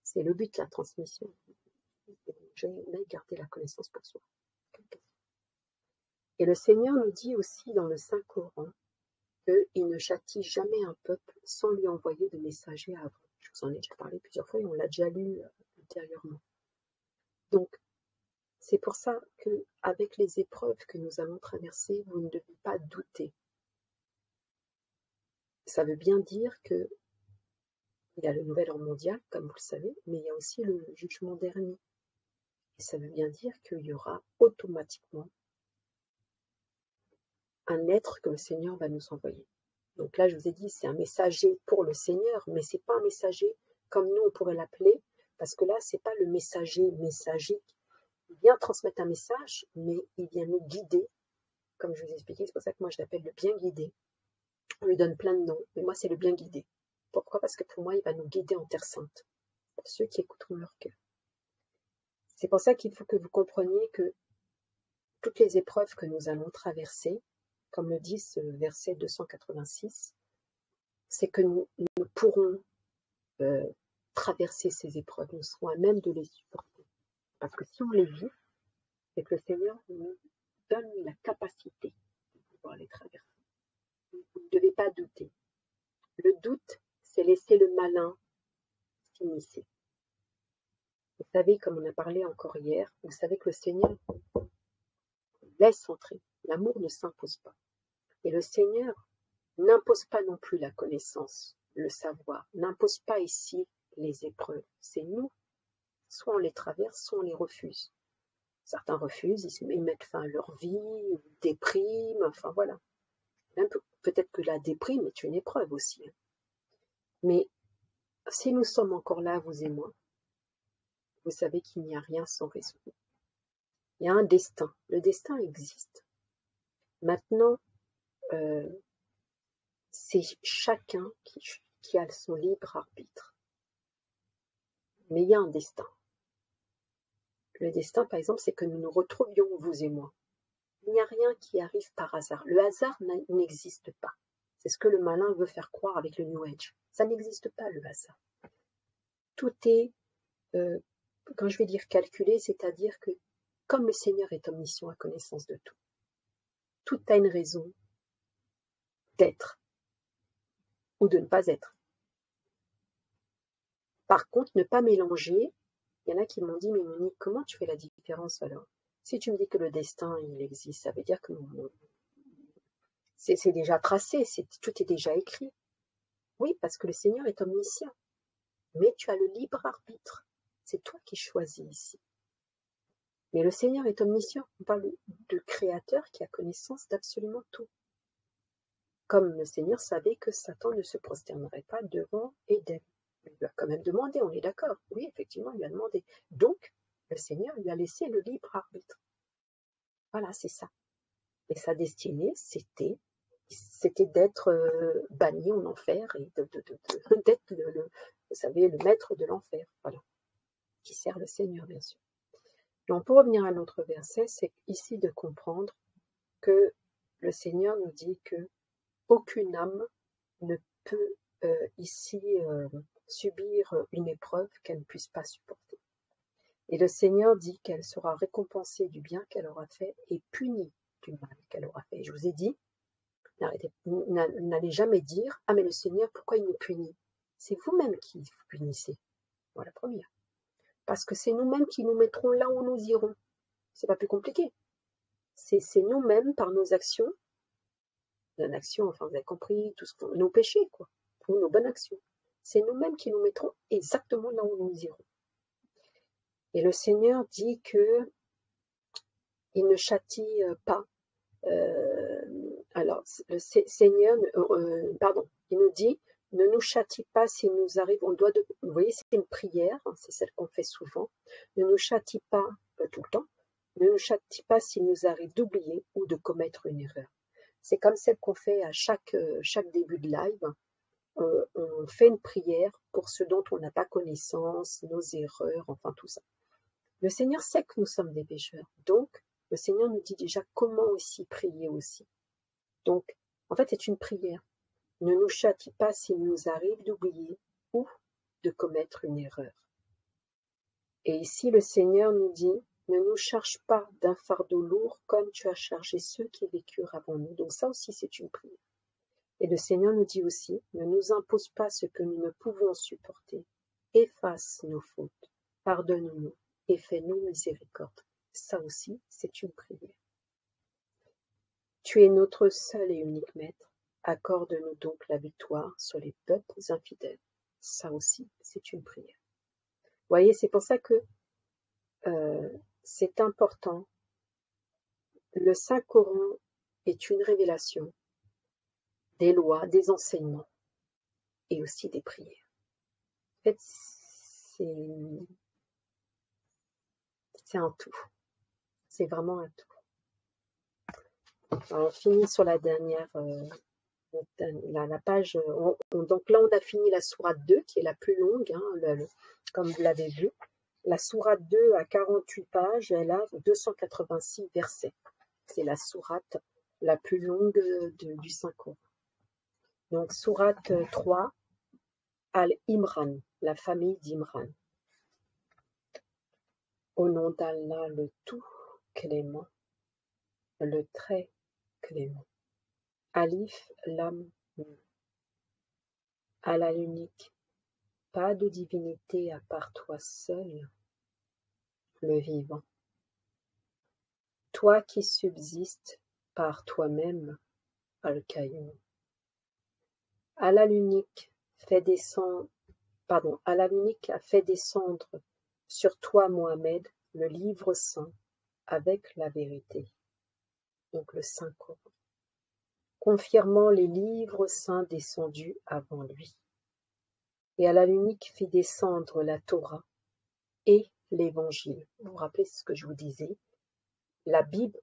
C'est le but de la transmission. Jamais garder la connaissance pour soi. Et le Seigneur nous dit aussi dans le Saint-Coran qu'il ne châtie jamais un peuple sans lui envoyer de messagers avant. Je vous en ai déjà parlé plusieurs fois et on l'a déjà lu ultérieurement. Donc, c'est pour ça qu'avec les épreuves que nous allons traverser, vous ne devez pas douter. Ça veut bien dire que il y a le nouvel ordre mondial, comme vous le savez, mais il y a aussi le jugement dernier. Et ça veut bien dire qu'il y aura automatiquement un être que le Seigneur va nous envoyer. Donc là, je vous ai dit, c'est un messager pour le Seigneur, mais c'est pas un messager comme nous on pourrait l'appeler, parce que là, c'est pas le messager messagique. Il vient transmettre un message, mais il vient nous guider, comme je vous ai expliqué, c'est pour ça que moi je l'appelle le bien guidé. On lui donne plein de noms, mais moi c'est le bien guidé. Pourquoi? Parce que pour moi, il va nous guider en Terre Sainte, pour ceux qui écouteront leur cœur. C'est pour ça qu'il faut que vous compreniez que toutes les épreuves que nous allons traverser, comme le dit ce verset 286, c'est que nous pourrons traverser ces épreuves, nous serons à même de les supporter. Parce que si on les vit, c'est que le Seigneur nous donne la capacité de pouvoir les traverser. Vous ne devez pas douter. Le doute, c'est laisser le malin s'immiscer. Vous savez, comme on a parlé encore hier, vous savez que le Seigneur laisse entrer. L'amour ne s'impose pas. Et le Seigneur n'impose pas non plus la connaissance, le savoir, n'impose pas ici les épreuves. C'est nous, soit on les traverse, soit on les refuse. Certains refusent, ils mettent fin à leur vie, ils dépriment, enfin voilà. Même peut-être que la déprime est une épreuve aussi. Mais si nous sommes encore là, vous et moi, vous savez qu'il n'y a rien sans raison. Il y a un destin. Le destin existe. Maintenant, c'est chacun qui a son libre arbitre. Mais il y a un destin. Le destin, par exemple, c'est que nous nous retrouvions, vous et moi. Il n'y a rien qui arrive par hasard. Le hasard n'existe pas. C'est ce que le malin veut faire croire avec le New Age. Ça n'existe pas, le hasard. Tout est, quand je vais dire calculé, c'est-à-dire que comme le Seigneur est omniscient à connaissance de tout, tout a une raison d'être ou de ne pas être. Par contre, ne pas mélanger. Il y en a qui m'ont dit, mais Monique, comment tu fais la différence alors? Si tu me dis que le destin, il existe, ça veut dire que c'est déjà tracé, tout est déjà écrit. Oui, parce que le Seigneur est omniscient. Mais tu as le libre arbitre. C'est toi qui choisis ici. Mais le Seigneur est omniscient. On parle de créateur qui a connaissance d'absolument tout. Comme le Seigneur savait que Satan ne se prosternerait pas devant Éden. Il lui a quand même demandé, on est d'accord. Oui, effectivement, il lui a demandé. Donc, le Seigneur lui a laissé le libre arbitre. Voilà, c'est ça. Et sa destinée, c'était d'être banni en enfer et d'être vous savez, le maître de l'enfer. Voilà. Qui sert le Seigneur, bien sûr. Donc, pour revenir à notre verset, c'est ici de comprendre que le Seigneur nous dit que aucune âme ne peut ici subir une épreuve qu'elle ne puisse pas supporter. Et le Seigneur dit qu'elle sera récompensée du bien qu'elle aura fait et punie du mal qu'elle aura fait. Et je vous ai dit, n'allez jamais dire « Ah mais le Seigneur, pourquoi il nous punit ?» C'est vous-même qui vous punissez. Voilà, première. Parce que c'est nous-mêmes qui nous mettrons là où nous irons. C'est pas plus compliqué. C'est nous-mêmes, par nos actions, enfin vous avez compris, nos péchés, quoi, ou nos bonnes actions. C'est nous-mêmes qui nous mettrons exactement là où nous irons. Et le Seigneur dit que il ne châtie pas. Alors, le Seigneur, il nous dit, ne nous châtie pas si nous arrive, vous voyez, c'est une prière, hein, c'est celle qu'on fait souvent, ne nous châtie pas tout le temps, ne nous châtie pas s'il nous arrive d'oublier ou de commettre une erreur. C'est comme celle qu'on fait à chaque début de live. On fait une prière pour ce dont on n'a pas connaissance, nos erreurs, enfin tout ça. Le Seigneur sait que nous sommes des pécheurs, donc le Seigneur nous dit déjà comment aussi prier aussi. Donc, En fait, c'est une prière. Ne nous châtie pas s'il nous arrive d'oublier ou de commettre une erreur. Et ici, le Seigneur nous dit, ne nous charge pas d'un fardeau lourd comme tu as chargé ceux qui vécurent avant nous. Donc ça aussi, c'est une prière. Et le Seigneur nous dit aussi, ne nous impose pas ce que nous ne pouvons supporter. Efface nos fautes, pardonne-nous et fais-nous miséricorde. Ça aussi, c'est une prière. Tu es notre seul et unique maître. Accorde-nous donc la victoire sur les peuples infidèles. Ça aussi, c'est une prière. Vous voyez, c'est pour ça que c'est important. Le Saint-Coran est une révélation des lois, des enseignements et aussi des prières. En fait, c'est un tout. C'est vraiment un tout. Alors, on finit sur la dernière, la page. Donc là, on a fini la sourate 2, qui est la plus longue, hein, comme vous l'avez vu. La sourate 2 a 48 pages, elle a 286 versets. C'est la sourate la plus longue du Saint-Coran. Donc, sourate 3, Al-Imran, la famille d'Imran. Au nom d'Allah, le tout clément, le très clément. Alif, Lam, Mim. Allah l'unique, pas de divinité à part toi seul, le vivant. Toi qui subsistes par toi-même, Al-Qayyum. Allah l'unique Allah l'unique a fait descendre sur toi, Mohammed, le livre saint avec la vérité. Donc le Saint-Coran. Confirmant les livres saints descendus avant lui. Et Allah l'unique fit descendre la Torah et l'Évangile. Vous vous rappelez ce que je vous disais? La Bible,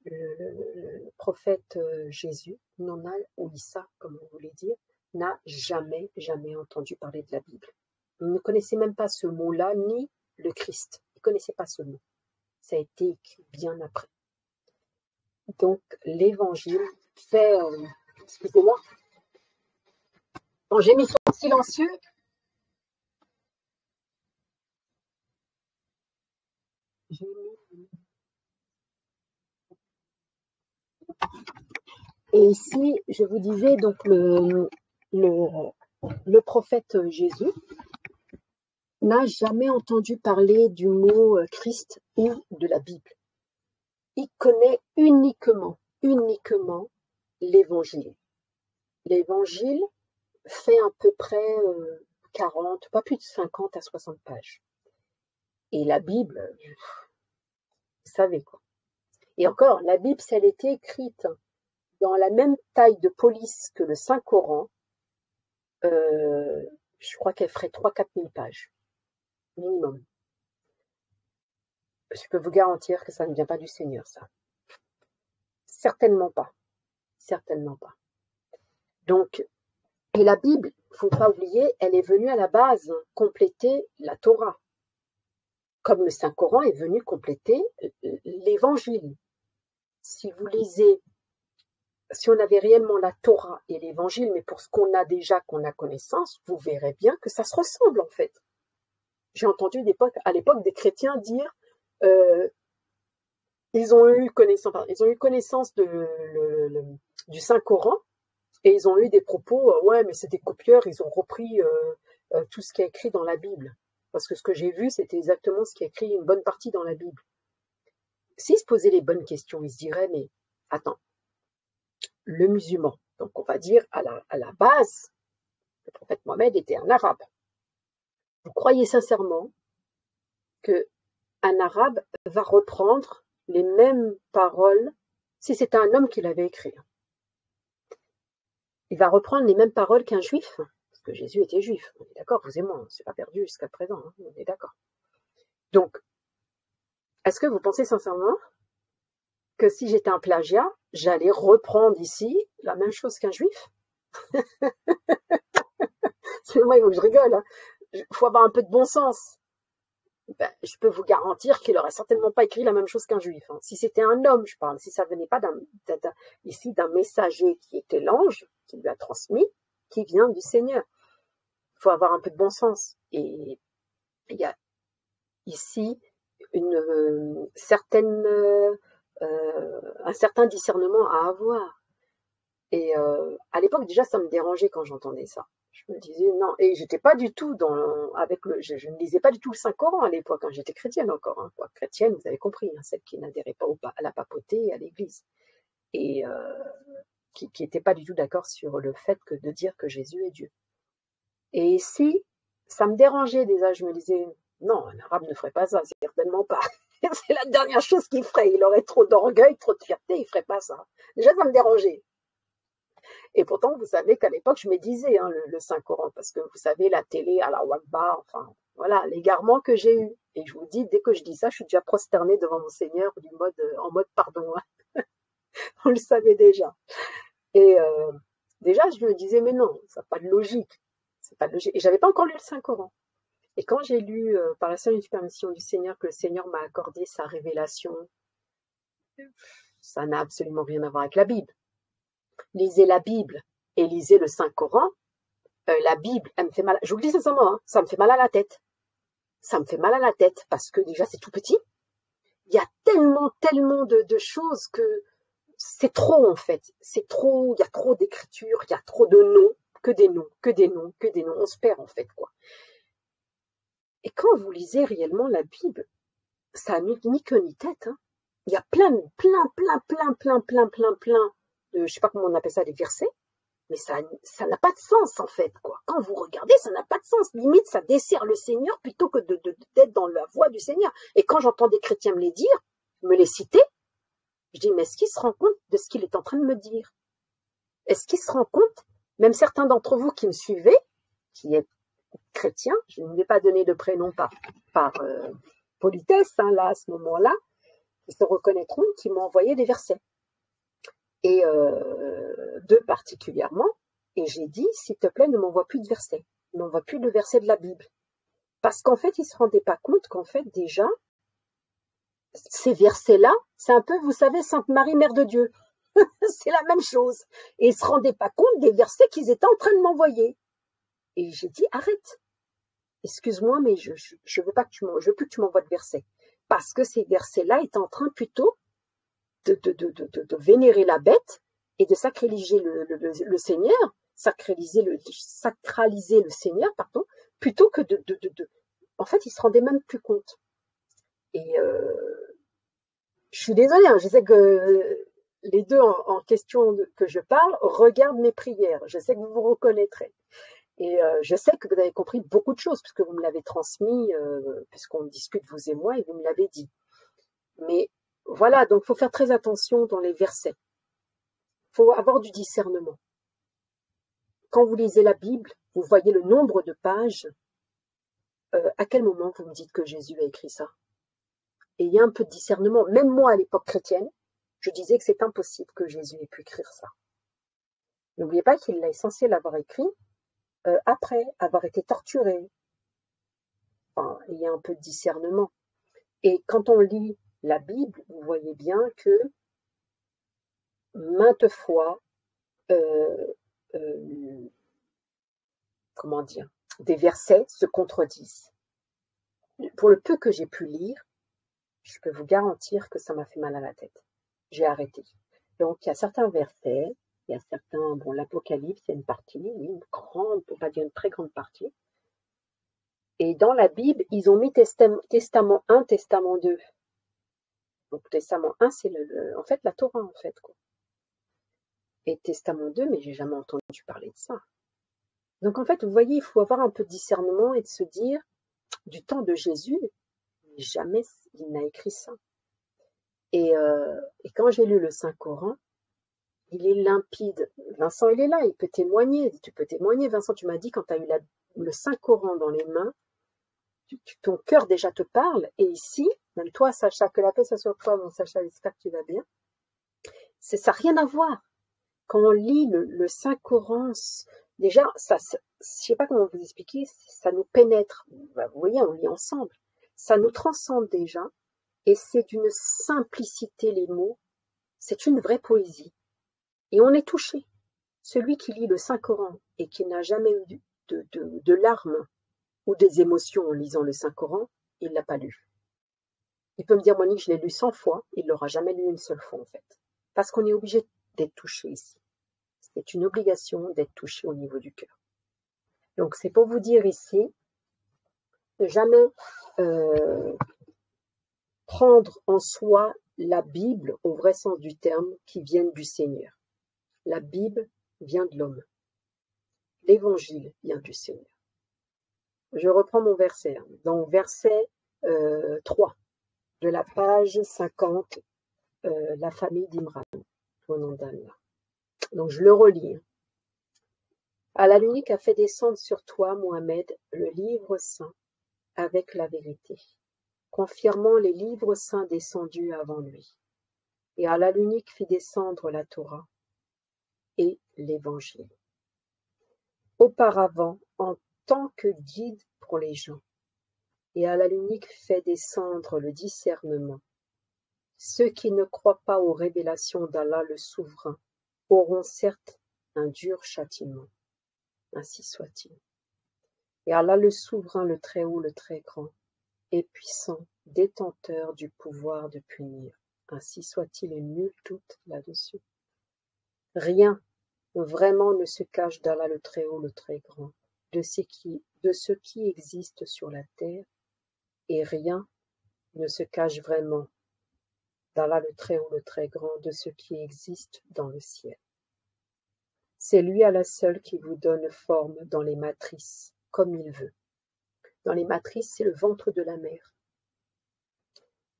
le prophète Jésus, ou Issa, comme vous voulez dire, n'a jamais entendu parler de la Bible. Il ne connaissait même pas ce mot-là, ni le Christ. Il ne connaissait pas ce mot. Ça a été écrit bien après. Donc, l'Évangile fait... excusez-moi. Bon, j'ai mis sur silencieux. Et ici, je vous disais, donc, le prophète Jésus n'a jamais entendu parler du mot Christ ou de la Bible. Il connaît uniquement l'Évangile. L'Évangile fait à peu près 40, pas plus de 50 à 60 pages. Et la Bible, vous savez quoi. Et encore, la Bible, si elle était écrite dans la même taille de police que le Saint-Coran, je crois qu'elle ferait 3-4 000 pages, minimum. Je peux vous garantir que ça ne vient pas du Seigneur, ça. Certainement pas. Certainement pas. Donc, et la Bible, il ne faut pas oublier, elle est venue à la base compléter la Torah. Comme le Saint-Coran est venu compléter l'Évangile. Si vous lisez, si on avait réellement la Torah et l'Évangile, mais pour ce qu'on a déjà, qu'on a connaissance, vous verrez bien que ça se ressemble en fait. J'ai entendu à l'époque des chrétiens dire ils ont eu connaissance du Saint-Coran et ils ont eu des propos, ouais, mais c'est des copieurs, ils ont repris tout ce qui est écrit dans la Bible. Parce que ce que j'ai vu, c'était exactement ce qui est écrit une bonne partie dans la Bible. S'ils se posaient les bonnes questions, ils se diraient, mais attends, le musulman, donc on va dire à la base, le prophète Mohammed était un arabe. Vous croyez sincèrement qu'un arabe va reprendre les mêmes paroles, si c'était un homme qui l'avait écrit, il va reprendre les mêmes paroles qu'un juif, parce que Jésus était juif, on est d'accord, vous et moi, on ne s'est pas perdu jusqu'à présent, hein, on est d'accord. Donc, est-ce que vous pensez sincèrement que si j'étais un plagiat, j'allais reprendre ici la même chose qu'un juif? C'est moi, il faut que je rigole, hein. Faut avoir un peu de bon sens. ben, je peux vous garantir qu'il aurait certainement pas écrit la même chose qu'un juif. Hein. Si c'était un homme, je parle, si ça venait pas ici d'un messager qui était l'ange, qui lui a transmis, qui vient du Seigneur. Il faut avoir un peu de bon sens. Et il y a ici une certaine, un certain discernement à avoir. Et à l'époque, déjà, ça me dérangeait quand j'entendais ça. Je me disais non, et j'étais pas du tout je ne lisais pas du tout le Saint-Coran à l'époque, hein, j'étais chrétienne encore, hein, quoi. Chrétienne, vous avez compris, hein, celle qui n'adhérait pas à la papauté et à l'église, et qui n'était pas du tout d'accord sur le fait de dire que Jésus est Dieu. Et si ça me dérangeait déjà, je me disais non, un arabe ne ferait pas ça, certainement pas. C'est la dernière chose qu'il ferait, il aurait trop d'orgueil, trop de fierté, il ferait pas ça. Déjà, ça me dérangeait. Et pourtant, vous savez qu'à l'époque, je médisais hein, le Saint-Coran, parce que vous savez, la télé, Allahu Akbar, enfin, voilà, l'égarement que j'ai eu. Et je vous dis, dès que je dis ça, je suis déjà prosternée devant mon Seigneur en mode pardon. Hein. On le savait déjà. Et déjà, je me disais, mais non, ça n'a pas de logique. C'est pas de logique. Et j'avais pas encore lu le Saint-Coran. Et quand j'ai lu, par la seule permission du Seigneur, que le Seigneur m'a accordé sa révélation, ça n'a absolument rien à voir avec la Bible. Lisez la Bible et lisez le Saint-Coran, la Bible, elle me fait mal. Je vous le dis sincèrement, hein, ça me fait mal à la tête. Ça me fait mal à la tête parce que déjà c'est tout petit. Il y a tellement de choses que c'est trop en fait. C'est trop. Il y a trop d'écriture, il y a trop de noms, que des noms, que des noms, que des noms. On se perd en fait quoi. Et quand vous lisez réellement la Bible, ça n'a ni queue ni tête. Hein. Il y a plein de, je sais pas comment on appelle ça, des versets. Mais ça n'a pas de sens, en fait, quoi. Quand vous regardez, ça n'a pas de sens. Limite, ça dessert le Seigneur plutôt que d'être dans la voie du Seigneur. Et quand j'entends des chrétiens me les dire, me les citer, je dis, mais est-ce qu'il se rend compte de ce qu'il est en train de me dire? Est-ce qu'il se rend compte, même certains d'entre vous qui me suivez, qui est chrétien, je ne vais pas donner de prénom par politesse, hein, là, à ce moment-là, ils se reconnaîtront qu'ils m'ont envoyé des versets. Et deux particulièrement, et j'ai dit, s'il te plaît, ne m'envoie plus de versets, ne m'envoie plus de versets de la Bible. Parce qu'en fait, ils ne se rendaient pas compte qu'en fait, déjà, ces versets-là, c'est un peu, vous savez, Sainte Marie, Mère de Dieu. C'est la même chose. Et ils ne se rendaient pas compte des versets qu'ils étaient en train de m'envoyer. Et j'ai dit, arrête. Excuse-moi, mais je veux plus que tu m'envoies de versets. Parce que ces versets-là étaient en train plutôt de vénérer la bête et de sacraliser le Seigneur, sacraliser le Seigneur, pardon, plutôt que en fait, ils se rendaient même plus compte. Et je suis désolée, hein, je sais que les deux en question que je parle regardent mes prières. Je sais que vous vous reconnaîtrez. Et je sais que vous avez compris beaucoup de choses, puisque vous me l'avez transmis, puisqu'on discute, vous et moi, et vous me l'avez dit. Mais voilà, donc il faut faire très attention dans les versets. Il faut avoir du discernement. Quand vous lisez la Bible, vous voyez le nombre de pages. À quel moment vous me dites que Jésus a écrit ça? Et il y a un peu de discernement. Même moi, à l'époque chrétienne, je disais que c'est impossible que Jésus ait pu écrire ça. N'oubliez pas qu'il est censé l'avoir écrit après avoir été torturé. Enfin, il y a un peu de discernement. Et quand on lit la Bible, vous voyez bien que maintes fois, comment dire, des versets se contredisent. Pour le peu que j'ai pu lire, je peux vous garantir que ça m'a fait mal à la tête. J'ai arrêté. Donc, il y a certains versets, il y a certains, bon, l'Apocalypse, c'est une partie, une grande, pour pas dire une très grande partie. Et dans la Bible, ils ont mis Testament 1, Testament 2. Donc, Testament 1, c'est en fait la Torah, en fait, quoi. Et Testament 2, mais j'ai jamais entendu parler de ça. Donc, en fait, vous voyez, il faut avoir un peu de discernement et de se dire, du temps de Jésus, jamais il n'a écrit ça. Et quand j'ai lu le Saint-Coran, il est limpide. Vincent, il est là, il peut témoigner. Tu peux témoigner, Vincent, tu m'as dit quand tu as eu le Saint-Coran dans les mains, ton cœur déjà te parle. Et ici, même toi, Sacha, que la paix soit sur toi, mon Sacha, j'espère que tu vas bien. Ça n'a rien à voir. Quand on lit le Saint-Coran, déjà, ça, je sais pas comment vous expliquer, ça nous pénètre. Vous voyez, on lit ensemble. ça nous transcende déjà, et c'est d'une simplicité les mots, c'est une vraie poésie. Et on est touché. Celui qui lit le Saint-Coran et qui n'a jamais eu de larmes ou des émotions en lisant le Saint-Coran, il ne l'a pas lu. Il peut me dire, Monique, je l'ai lu 100 fois, il ne l'aura jamais lu une seule fois en fait. Parce qu'on est obligé d'être touché ici. C'est une obligation d'être touché au niveau du cœur. Donc c'est pour vous dire ici, ne jamais prendre en soi la Bible au vrai sens du terme qui vienne du Seigneur. La Bible vient de l'homme. L'évangile vient du Seigneur. Je reprends mon verset. Donc verset 3 de la page 50, la famille d'Imran, au nom d'Allah. Donc je le relis. Allah l'unique a fait descendre sur toi, Mohammed, le livre saint avec la vérité, confirmant les livres saints descendus avant lui. Et Allah l'unique fit descendre la Torah et l'Évangile. Auparavant, en tant que guide pour les gens, et Allah l'unique fait descendre le discernement. Ceux qui ne croient pas aux révélations d'Allah le souverain auront certes un dur châtiment. Ainsi soit-il. Et Allah le souverain, le très haut, le très grand, est puissant, détenteur du pouvoir de punir. Ainsi soit-il, et nul doute là-dessus. Rien vraiment ne se cache d'Allah le très haut, le très grand, de ce qui existe sur la terre, et rien ne se cache vraiment d'Allah le très haut, le très grand, de ce qui existe dans le ciel. C'est lui Allah seul qui vous donne forme dans les matrices, comme il veut. Dans les matrices, c'est le ventre de la mère.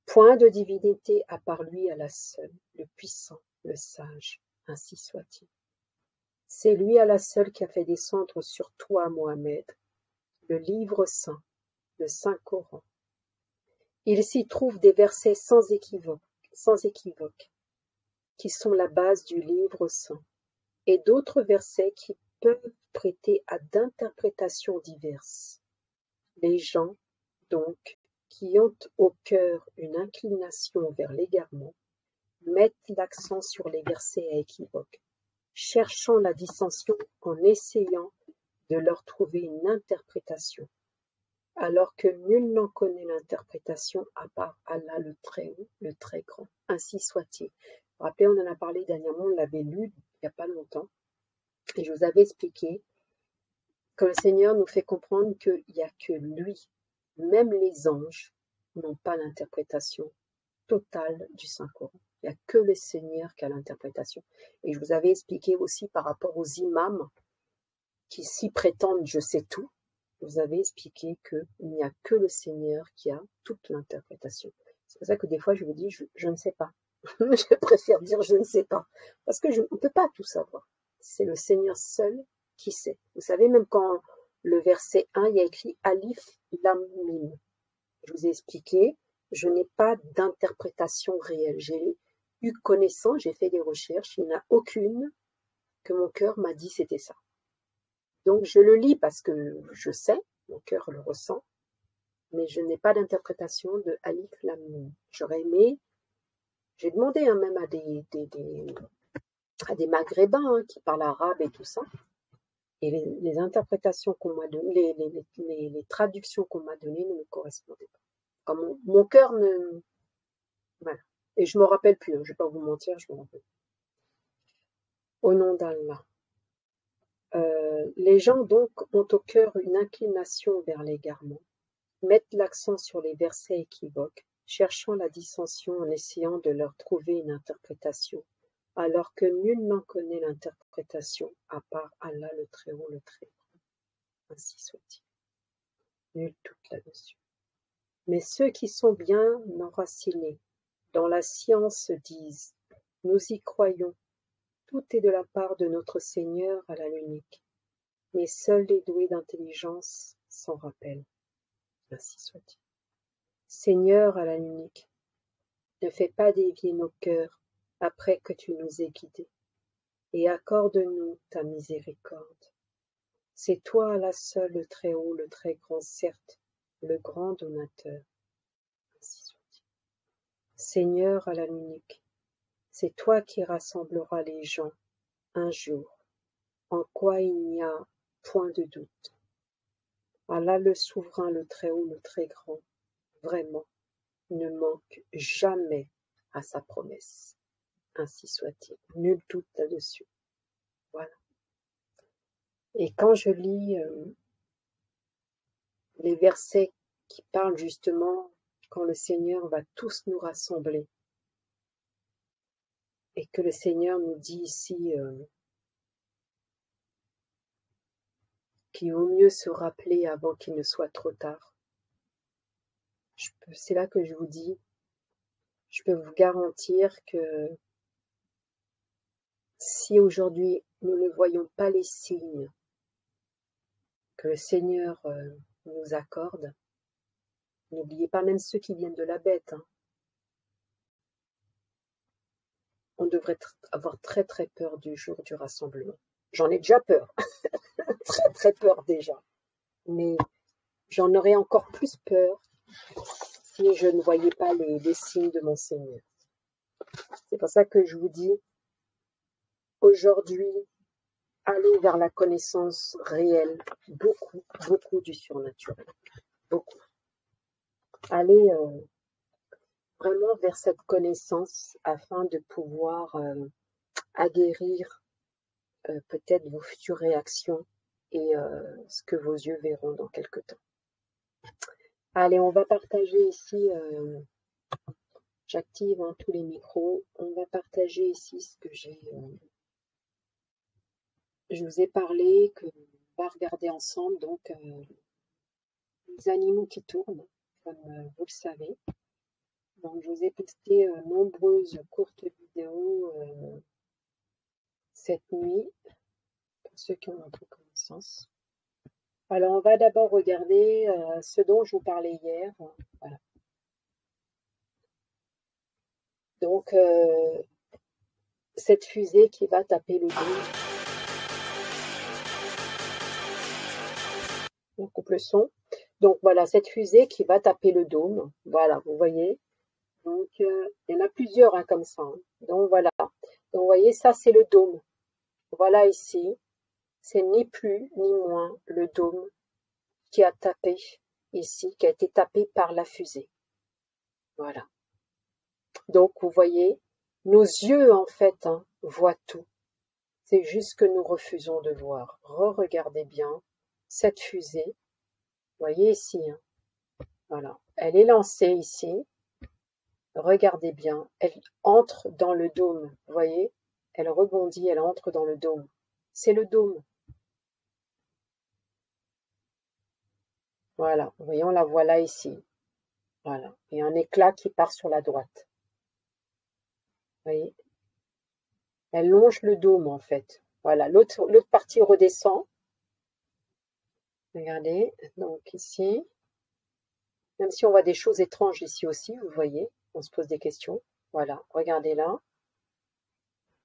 Point de divinité à part lui Allah seul, le puissant, le sage, ainsi soit-il. C'est lui Allah seul qui a fait descendre sur toi, Mohammed, le livre saint, le Saint-Coran. Il s'y trouve des versets sans équivoque, qui sont la base du livre saint, et d'autres versets qui peuvent prêter à d'interprétations diverses. Les gens, donc, qui ont au cœur une inclination vers l'égarement, mettent l'accent sur les versets à équivoque, cherchant la dissension en essayant de leur trouver une interprétation, alors que nul n'en connaît l'interprétation à part Allah le très haut, le très grand. Ainsi soit-il. Vous vous rappelez, on en a parlé dernièrement, on l'avait lu il n'y a pas longtemps, et je vous avais expliqué que le Seigneur nous fait comprendre qu'il n'y a que lui, même les anges, n'ont pas l'interprétation totale du Saint-Coran. Il n'y a que le Seigneur qui a l'interprétation. Et je vous avais expliqué aussi par rapport aux imams qui s'y prétendent je sais tout, je vous avais expliqué qu'il n'y a que le Seigneur qui a toute l'interprétation. C'est pour ça que des fois je vous dis je ne sais pas. Je préfère dire je ne sais pas. Parce que on ne peut pas tout savoir. C'est le Seigneur seul qui sait. Vous savez, même quand le verset 1, il y a écrit Alif Lam Mim. Je vous ai expliqué, je n'ai pas d'interprétation réelle. J'ai eu connaissance, j'ai fait des recherches, il n'y en a aucune que mon cœur m'a dit c'était ça. Donc je le lis parce que je sais, mon cœur le ressent, mais je n'ai pas d'interprétation de Alif Lam Mim. J'aurais aimé, j'ai demandé même à des Maghrébins qui parlent arabe et tout ça, et les interprétations qu'on m'a données, les traductions qu'on m'a données ne me correspondaient pas. Comme mon cœur ne... Voilà. Et je ne me rappelle plus, je ne vais pas vous mentir, je me rappelle. Au nom d'Allah. Les gens donc ont au cœur une inclination vers l'égarement, mettent l'accent sur les versets équivoques, cherchant la dissension en essayant de leur trouver une interprétation, alors que nul n'en connaît l'interprétation à part Allah le très haut, le très grand. Ainsi soit-il. Nul doute là-dessus. Mais ceux qui sont bien enracinés dans la science disent, nous y croyons, tout est de la part de notre Seigneur Allah l'unique, mais seuls les doués d'intelligence s'en rappellent. Ainsi soit-il. Seigneur Allah l'unique, ne fais pas dévier nos cœurs après que tu nous aies guidés, et accorde-nous ta miséricorde. C'est toi Allah seul, le très haut, le très grand, certes, le grand donateur, Seigneur à la unique, c'est toi qui rassembleras les gens un jour, en quoi il n'y a point de doute. Allah le souverain, le très haut, le très grand, vraiment, ne manque jamais à sa promesse. Ainsi soit-il. Nul doute là-dessus. Voilà. Et quand je lis les versets qui parlent justement quand le Seigneur va tous nous rassembler et que le Seigneur nous dit ici qu'il vaut mieux se rappeler avant qu'il ne soit trop tard. C'est là que je vous dis, je peux vous garantir que si aujourd'hui nous ne voyons pas les signes que le Seigneur nous accorde, n'oubliez pas même ceux qui viennent de la bête, hein, on devrait avoir très très peur du jour du rassemblement. J'en ai déjà peur, très très peur déjà, mais j'en aurais encore plus peur si je ne voyais pas les signes de mon Seigneur. C'est pour ça que je vous dis, aujourd'hui, allez vers la connaissance réelle, beaucoup, beaucoup du surnaturel, beaucoup. Allez vraiment vers cette connaissance afin de pouvoir aguerrir peut-être vos futures réactions et ce que vos yeux verront dans quelque temps. Allez, on va partager ici, j'active tous les micros, on va partager ici ce que je vous ai parlé, que on va regarder ensemble, donc les animaux qui tournent, comme vous le savez. Donc je vous ai posté nombreuses courtes vidéos cette nuit, pour ceux qui ont un peu connaissance. Alors on va d'abord regarder ce dont je vous parlais hier. Voilà. Donc cette fusée qui va taper le dôme. On coupe le son. Donc voilà, cette fusée qui va taper le dôme. Voilà, vous voyez. Donc il y en a plusieurs comme ça. Hein. Donc voilà. Donc vous voyez, ça c'est le dôme. Voilà ici. C'est ni plus ni moins le dôme qui a tapé ici, qui a été tapé par la fusée. Voilà. Donc vous voyez, nos yeux en fait voient tout. C'est juste que nous refusons de voir. Re-regardez bien cette fusée. Vous voyez ici. Hein. Voilà. Elle est lancée ici. Regardez bien. Elle entre dans le dôme. Vous voyez? Elle rebondit, elle entre dans le dôme. C'est le dôme. Voilà. Vous voyez, on la voit là ici. Voilà. Et un éclat qui part sur la droite. Vous voyez? Elle longe le dôme en fait. Voilà. L'autre partie redescend. Regardez. Donc ici. Même si on voit des choses étranges ici aussi, vous voyez, on se pose des questions. Voilà, regardez là.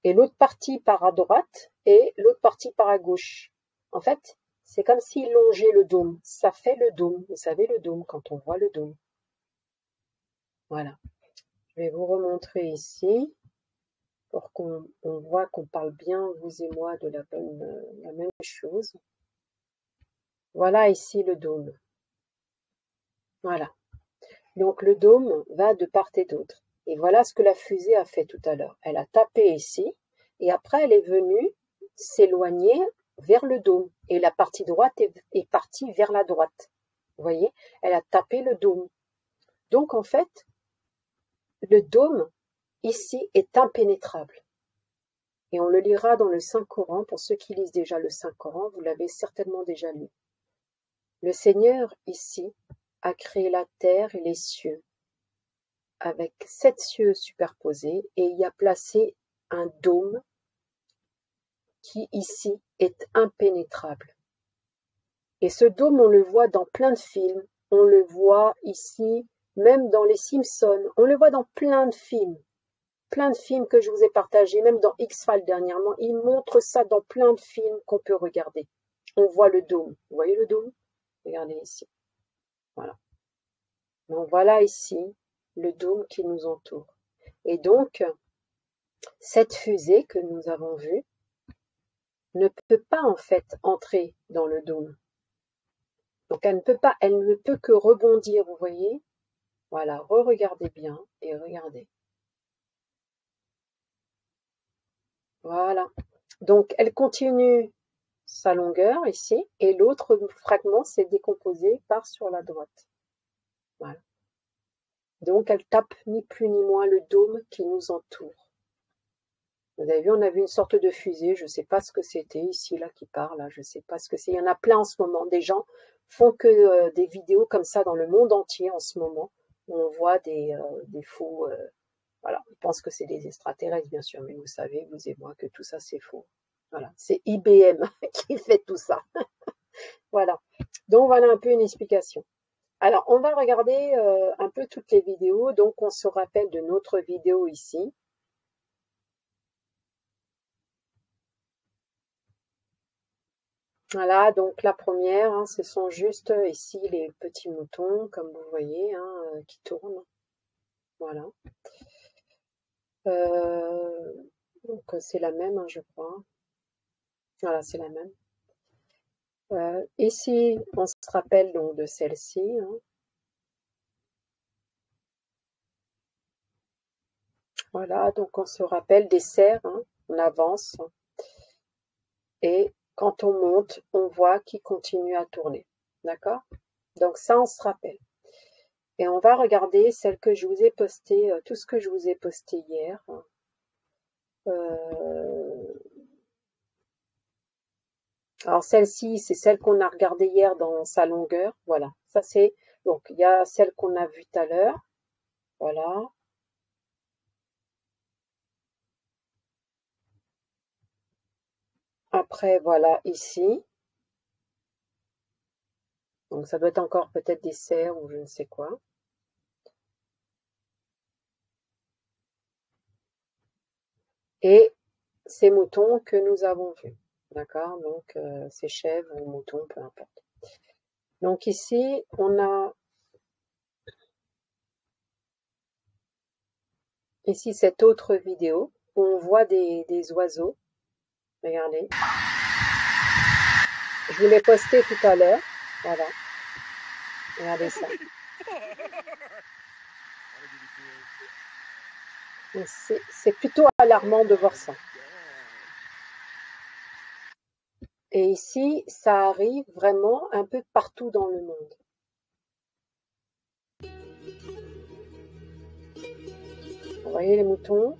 Et l'autre partie part à droite et l'autre partie part à gauche. En fait, c'est comme s'il longeait le dôme. Ça fait le dôme. Vous savez, le dôme, quand on voit le dôme. Voilà. Je vais vous remontrer ici pour qu'on voit qu'on parle bien, vous et moi, de la même chose. Voilà ici le dôme. Voilà. Donc le dôme va de part et d'autre. Et voilà ce que la fusée a fait tout à l'heure. Elle a tapé ici, et après elle est venue s'éloigner vers le dôme. Et la partie droite est partie vers la droite. Vous voyez, elle a tapé le dôme. Donc en fait, le dôme ici est impénétrable. Et on le lira dans le Saint-Coran. Pour ceux qui lisent déjà le Saint-Coran, vous l'avez certainement déjà lu. Le Seigneur ici a créé la terre et les cieux avec 7 cieux superposés et il y a placé un dôme qui ici est impénétrable. Et ce dôme, on le voit dans plein de films, on le voit ici, même dans les Simpsons, on le voit dans plein de films que je vous ai partagés, même dans X-Files dernièrement, ils montrent ça dans plein de films qu'on peut regarder. On voit le dôme, vous voyez le dôme? Regardez ici, voilà. Donc voilà ici le dôme qui nous entoure. Et donc, cette fusée que nous avons vue ne peut pas en fait entrer dans le dôme. Donc elle ne peut que rebondir, vous voyez? Voilà, re-regardez bien et regardez. Voilà. Donc elle continue sa longueur ici et l'autre fragment s'est décomposé, part sur la droite. Voilà. Donc elle tape ni plus ni moins le dôme qui nous entoure. Vous avez vu, on a vu une sorte de fusée, je ne sais pas ce que c'était, ici, là, qui part, là, je ne sais pas ce que c'est. Il y en a plein en ce moment. Des gens font que des vidéos comme ça dans le monde entier en ce moment, où on voit des faux... voilà, ils pensent que c'est des extraterrestres, bien sûr, mais vous savez, vous et moi, que tout ça, c'est faux. Voilà, c'est IBM qui fait tout ça. Voilà. Donc, voilà un peu une explication. Alors, on va regarder un peu toutes les vidéos. Donc, on se rappelle de notre vidéo ici. Voilà, donc la première, hein, ce sont juste ici les petits moutons, comme vous voyez, hein, qui tournent. Voilà. Donc c'est la même, hein, je crois. Voilà, c'est la même. Ici, on se rappelle donc de celle-ci, hein. Voilà, donc on se rappelle des cerfs, hein. On avance et quand on monte, on voit qu'ils continuent à tourner. D'accord? Donc ça, on se rappelle. Et on va regarder celle que je vous ai postée, tout ce que je vous ai posté hier. Alors celle-ci, c'est celle qu'on a regardée hier dans sa longueur. Voilà, ça c'est... Donc il y a celle qu'on a vue tout à l'heure. Voilà. Après, voilà, ici. Donc ça doit être encore peut-être des cerfs ou je ne sais quoi. Et ces moutons que nous avons vus. D'accord? Donc ces chèvres ou moutons, peu importe. Donc ici, on a ici cette autre vidéo où on voit des oiseaux. Regardez. Je vous l'ai posté tout à l'heure. Voilà. Regardez ça. C'est plutôt alarmant de voir ça. Et ici, ça arrive vraiment un peu partout dans le monde. Vous voyez les moutons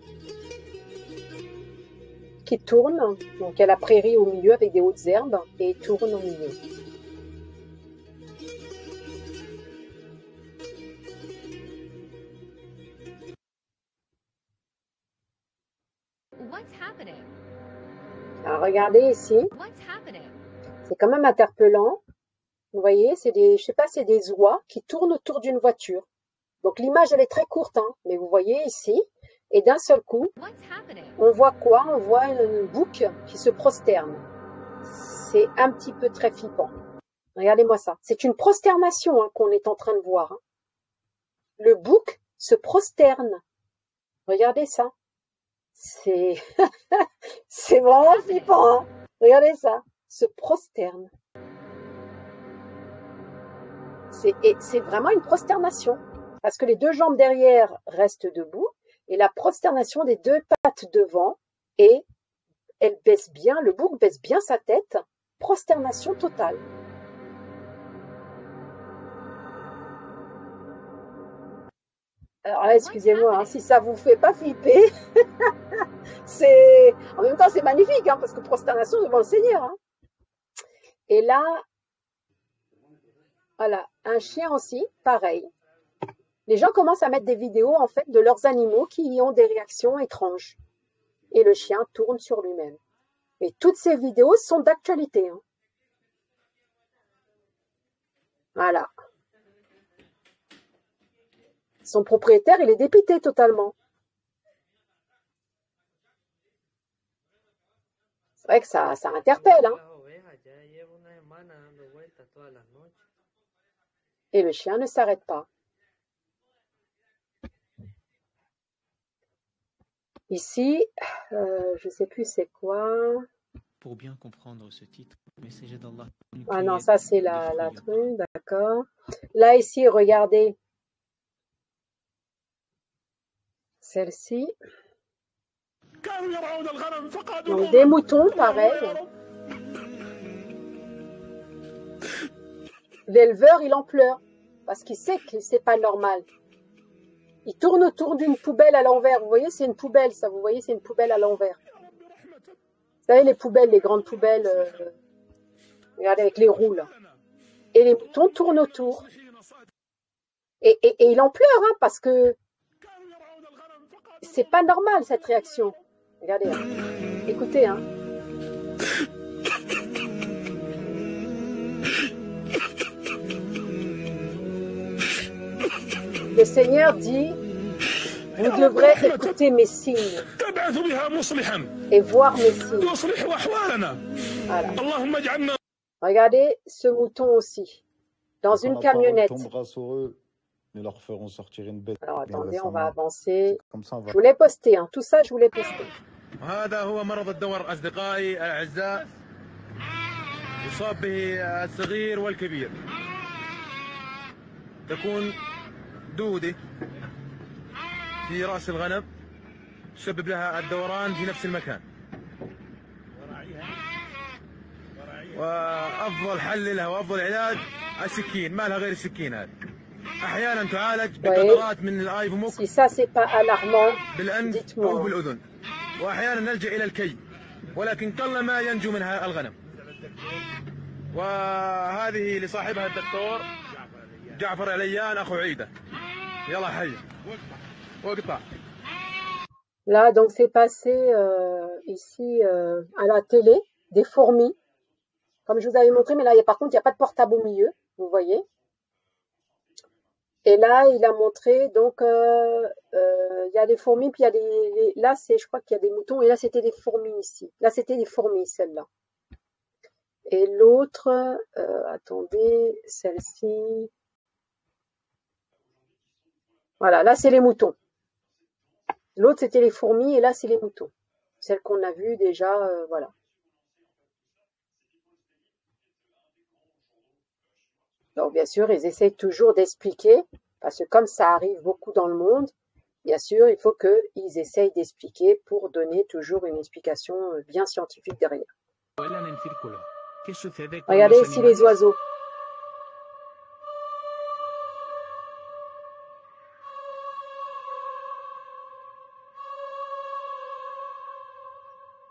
qui tournent. Donc il y a la prairie au milieu avec des hautes herbes et ils tournent au milieu. Alors regardez ici, c'est quand même interpellant. Vous voyez, c'est des, je sais pas, c'est des oies qui tournent autour d'une voiture. Donc l'image elle est très courte, hein, mais vous voyez ici, et d'un seul coup, on voit quoi? On voit une bouc qui se prosterne. C'est un petit peu très flippant. Regardez-moi ça. C'est une prosternation hein, qu'on est en train de voir. Hein. Le bouc se prosterne. Regardez ça. C'est c'est vraiment flippant. Hein. Regardez ça. Se prosterne. C'est vraiment une prosternation. Parce que les deux jambes derrière restent debout et la prosternation des deux pattes devant et elle baisse bien, le bouc baisse bien sa tête. Prosternation totale. Alors là, excusez-moi, hein, si ça vous fait pas flipper, c'est en même temps c'est magnifique hein, parce que prosternation devant le Seigneur. Hein. Et là, voilà, un chien aussi, pareil. Les gens commencent à mettre des vidéos en fait de leurs animaux qui ont des réactions étranges. Et le chien tourne sur lui-même. Et toutes ces vidéos sont d'actualité. Hein. Voilà. Son propriétaire, il est dépité totalement. C'est vrai que ça interpelle. Hein. Et le chien ne s'arrête pas. Ici, je sais plus c'est quoi. Pour bien comprendre ce titre, le messager d'Allah. Ah non, ça c'est la truc, d'accord. Là ici, regardez. Celle-ci. Donc des moutons, pareil. L'éleveur, il en pleure parce qu'il sait que c'est pas normal. Il tourne autour d'une poubelle à l'envers. Vous voyez, c'est une poubelle, ça. Vous voyez, c'est une poubelle à l'envers. Vous savez, les poubelles, les grandes poubelles, regardez, avec les roues, là. Et les moutons tournent autour. Et il en pleure, hein, parce que c'est pas normal, cette réaction. Regardez, hein. Écoutez, hein. Le Seigneur dit, vous devrez écouter mes signes et voir mes signes. Voilà. Regardez ce mouton aussi, dans une camionnette. Nous leur ferons sortir une bête. Alors attendez, on va avancer. Je vous l'ai posté, hein. Tout ça je vous l'ai posté. هذا هو مرض الدور أصدقائي الأعزاء يصاب به الصغير والكبير تكون دودة في رأس الغنم تسبب لها الدوران في نفس المكان وأفضل حل لها وأفضل علاج السكين ما لها غير السكين هذا أحيانا تعالج بقطرات من الآيفوموك si ça c'est pas alarmant بالأنف أو بالأذن وأحيانا نلجأ إلى الكي ولكن قلما ينجو منها الغنم وهذه لصاحبها الدكتور جعفر عليان أخو عيدة يلا حي واقطع. Là donc c'est passé ici à la télé des fourmis comme je vous avais montré, mais là par contre il n'y a pas de portable au milieu, vous voyez. Et là, il a montré, donc, il y a des fourmis, puis il y a là, je crois qu'il y a des moutons, et là, c'était des fourmis ici. Là, c'était des fourmis, celle-là. Et l'autre, attendez, celle-ci. Voilà, là, c'est les moutons. L'autre, c'était les fourmis, et là, c'est les moutons. Celle qu'on a vue déjà, voilà. Donc, bien sûr, ils essayent toujours d'expliquer, parce que comme ça arrive beaucoup dans le monde, bien sûr, il faut qu'ils essayent d'expliquer pour donner toujours une explication bien scientifique derrière. Regardez ici les oiseaux.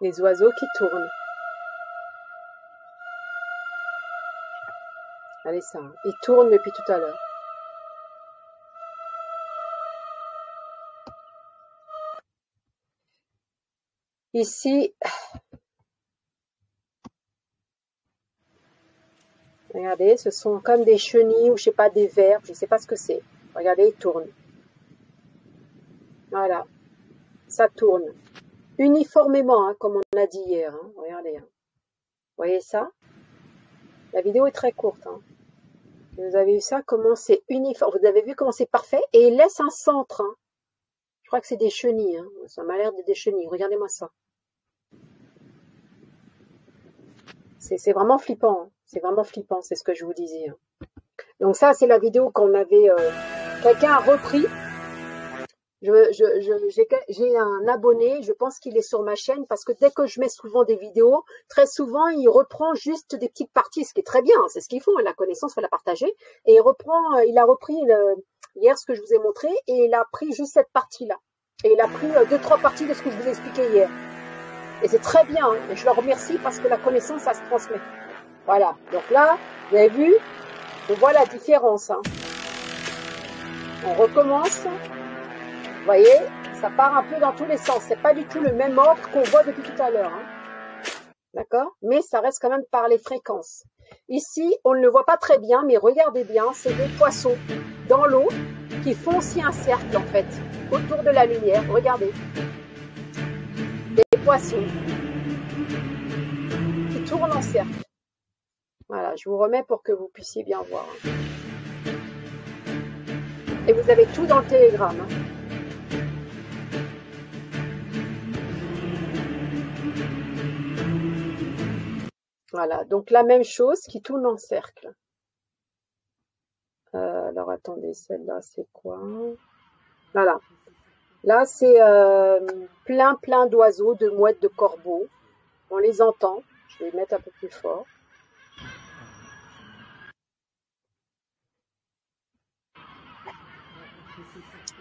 Les oiseaux qui tournent. Allez, ça, ils tournent depuis tout à l'heure. Ici, regardez, ce sont comme des chenilles ou je sais pas, des vers, je sais pas ce que c'est. Regardez, ils tournent. Voilà, ça tourne. Uniformément, hein, comme on a dit hier. Hein. Regardez. Hein. Vous voyez ça? La vidéo est très courte. Hein. Vous avez vu ça? Comment c'est uniforme? Vous avez vu comment c'est parfait? Et il laisse un centre. Hein. Je crois que c'est des chenilles. Hein. Ça m'a l'air de des chenilles. Regardez-moi ça. C'est vraiment flippant. Hein. C'est vraiment flippant. C'est ce que je vous disais. Hein. Donc ça, c'est la vidéo qu'on avait... quelqu'un a repris. J'ai un abonné, je pense qu'il est sur ma chaîne, parce que dès que je mets souvent des vidéos, très souvent, il reprend juste des petites parties, ce qui est très bien, c'est ce qu'il faut, la connaissance, il faut la partager, et il a repris hier ce que je vous ai montré, et il a pris juste cette partie-là, et il a pris 2-3 parties de ce que je vous ai expliqué hier. Et c'est très bien, hein, et je le remercie parce que la connaissance, ça se transmet. Voilà, donc là, vous avez vu, on voit la différence. Hein. On recommence. Vous voyez, ça part un peu dans tous les sens. C'est pas du tout le même ordre qu'on voit depuis tout à l'heure. Hein. D'accord? Mais ça reste quand même par les fréquences. Ici, on ne le voit pas très bien, mais regardez bien, c'est des poissons dans l'eau qui font aussi un cercle, en fait, autour de la lumière. Regardez. Des poissons qui tournent en cercle. Voilà, je vous remets pour que vous puissiez bien voir. Hein. Et vous avez tout dans le télégramme. Hein. Voilà, donc la même chose qui tourne en cercle. Alors attendez, celle-là c'est quoi? Voilà. Là c'est plein d'oiseaux, de mouettes, de corbeaux. On les entend. Je vais mettre un peu plus fort.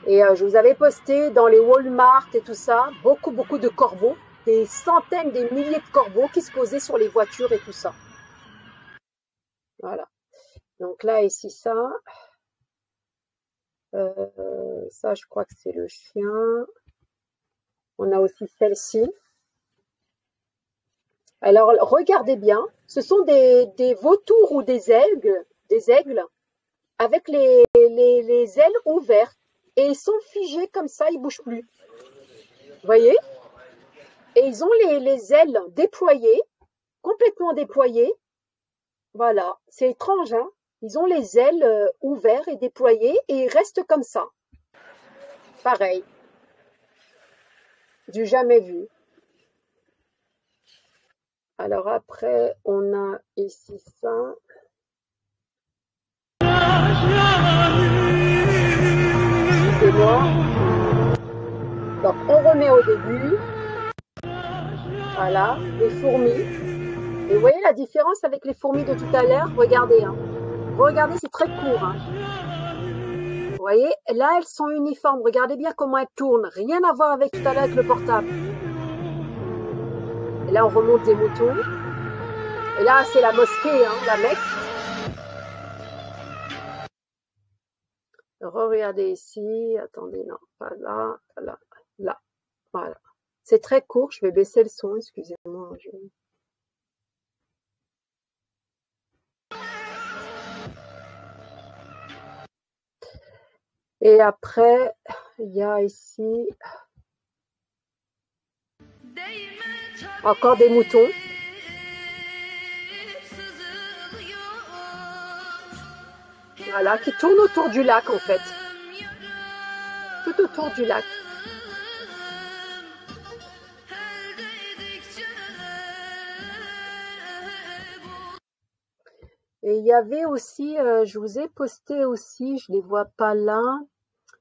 Et je vous avais posté dans les Walmart et tout ça, beaucoup de corbeaux, des centaines, des milliers de corbeaux qui se posaient sur les voitures et tout ça. Voilà. Donc là, ici, ça, je crois que c'est le chien. On a aussi celle-ci. Alors, regardez bien, ce sont des vautours ou des aigles avec les ailes ouvertes. Et ils sont figés comme ça, ils bougent plus. Vous voyez? Et ils ont les ailes déployées, complètement déployées. Voilà, c'est étrange, hein? Ils ont les ailes ouvertes et déployées et ils restent comme ça. Pareil, du jamais vu. Alors après, on a ici ça. Excusez-moi. Donc on remet au début. Voilà, les fourmis. Et vous voyez la différence avec les fourmis de tout à l'heure? Regardez, hein. Regardez, c'est très court, hein. Vous voyez, là, elles sont uniformes. Regardez bien comment elles tournent. Rien à voir avec tout à l'heure avec le portable. Et là, on remonte des moutons. Et là, c'est la mosquée, hein, la Mecque. Regardez ici. Attendez, non, pas là, pas là, là. Voilà. C'est très court. Je vais baisser le son, excusez-moi. Et après, il y a ici encore des moutons. Voilà, qui tournent autour du lac en fait. Tout autour du lac. Et il y avait aussi, je vous ai posté aussi, je les vois pas là.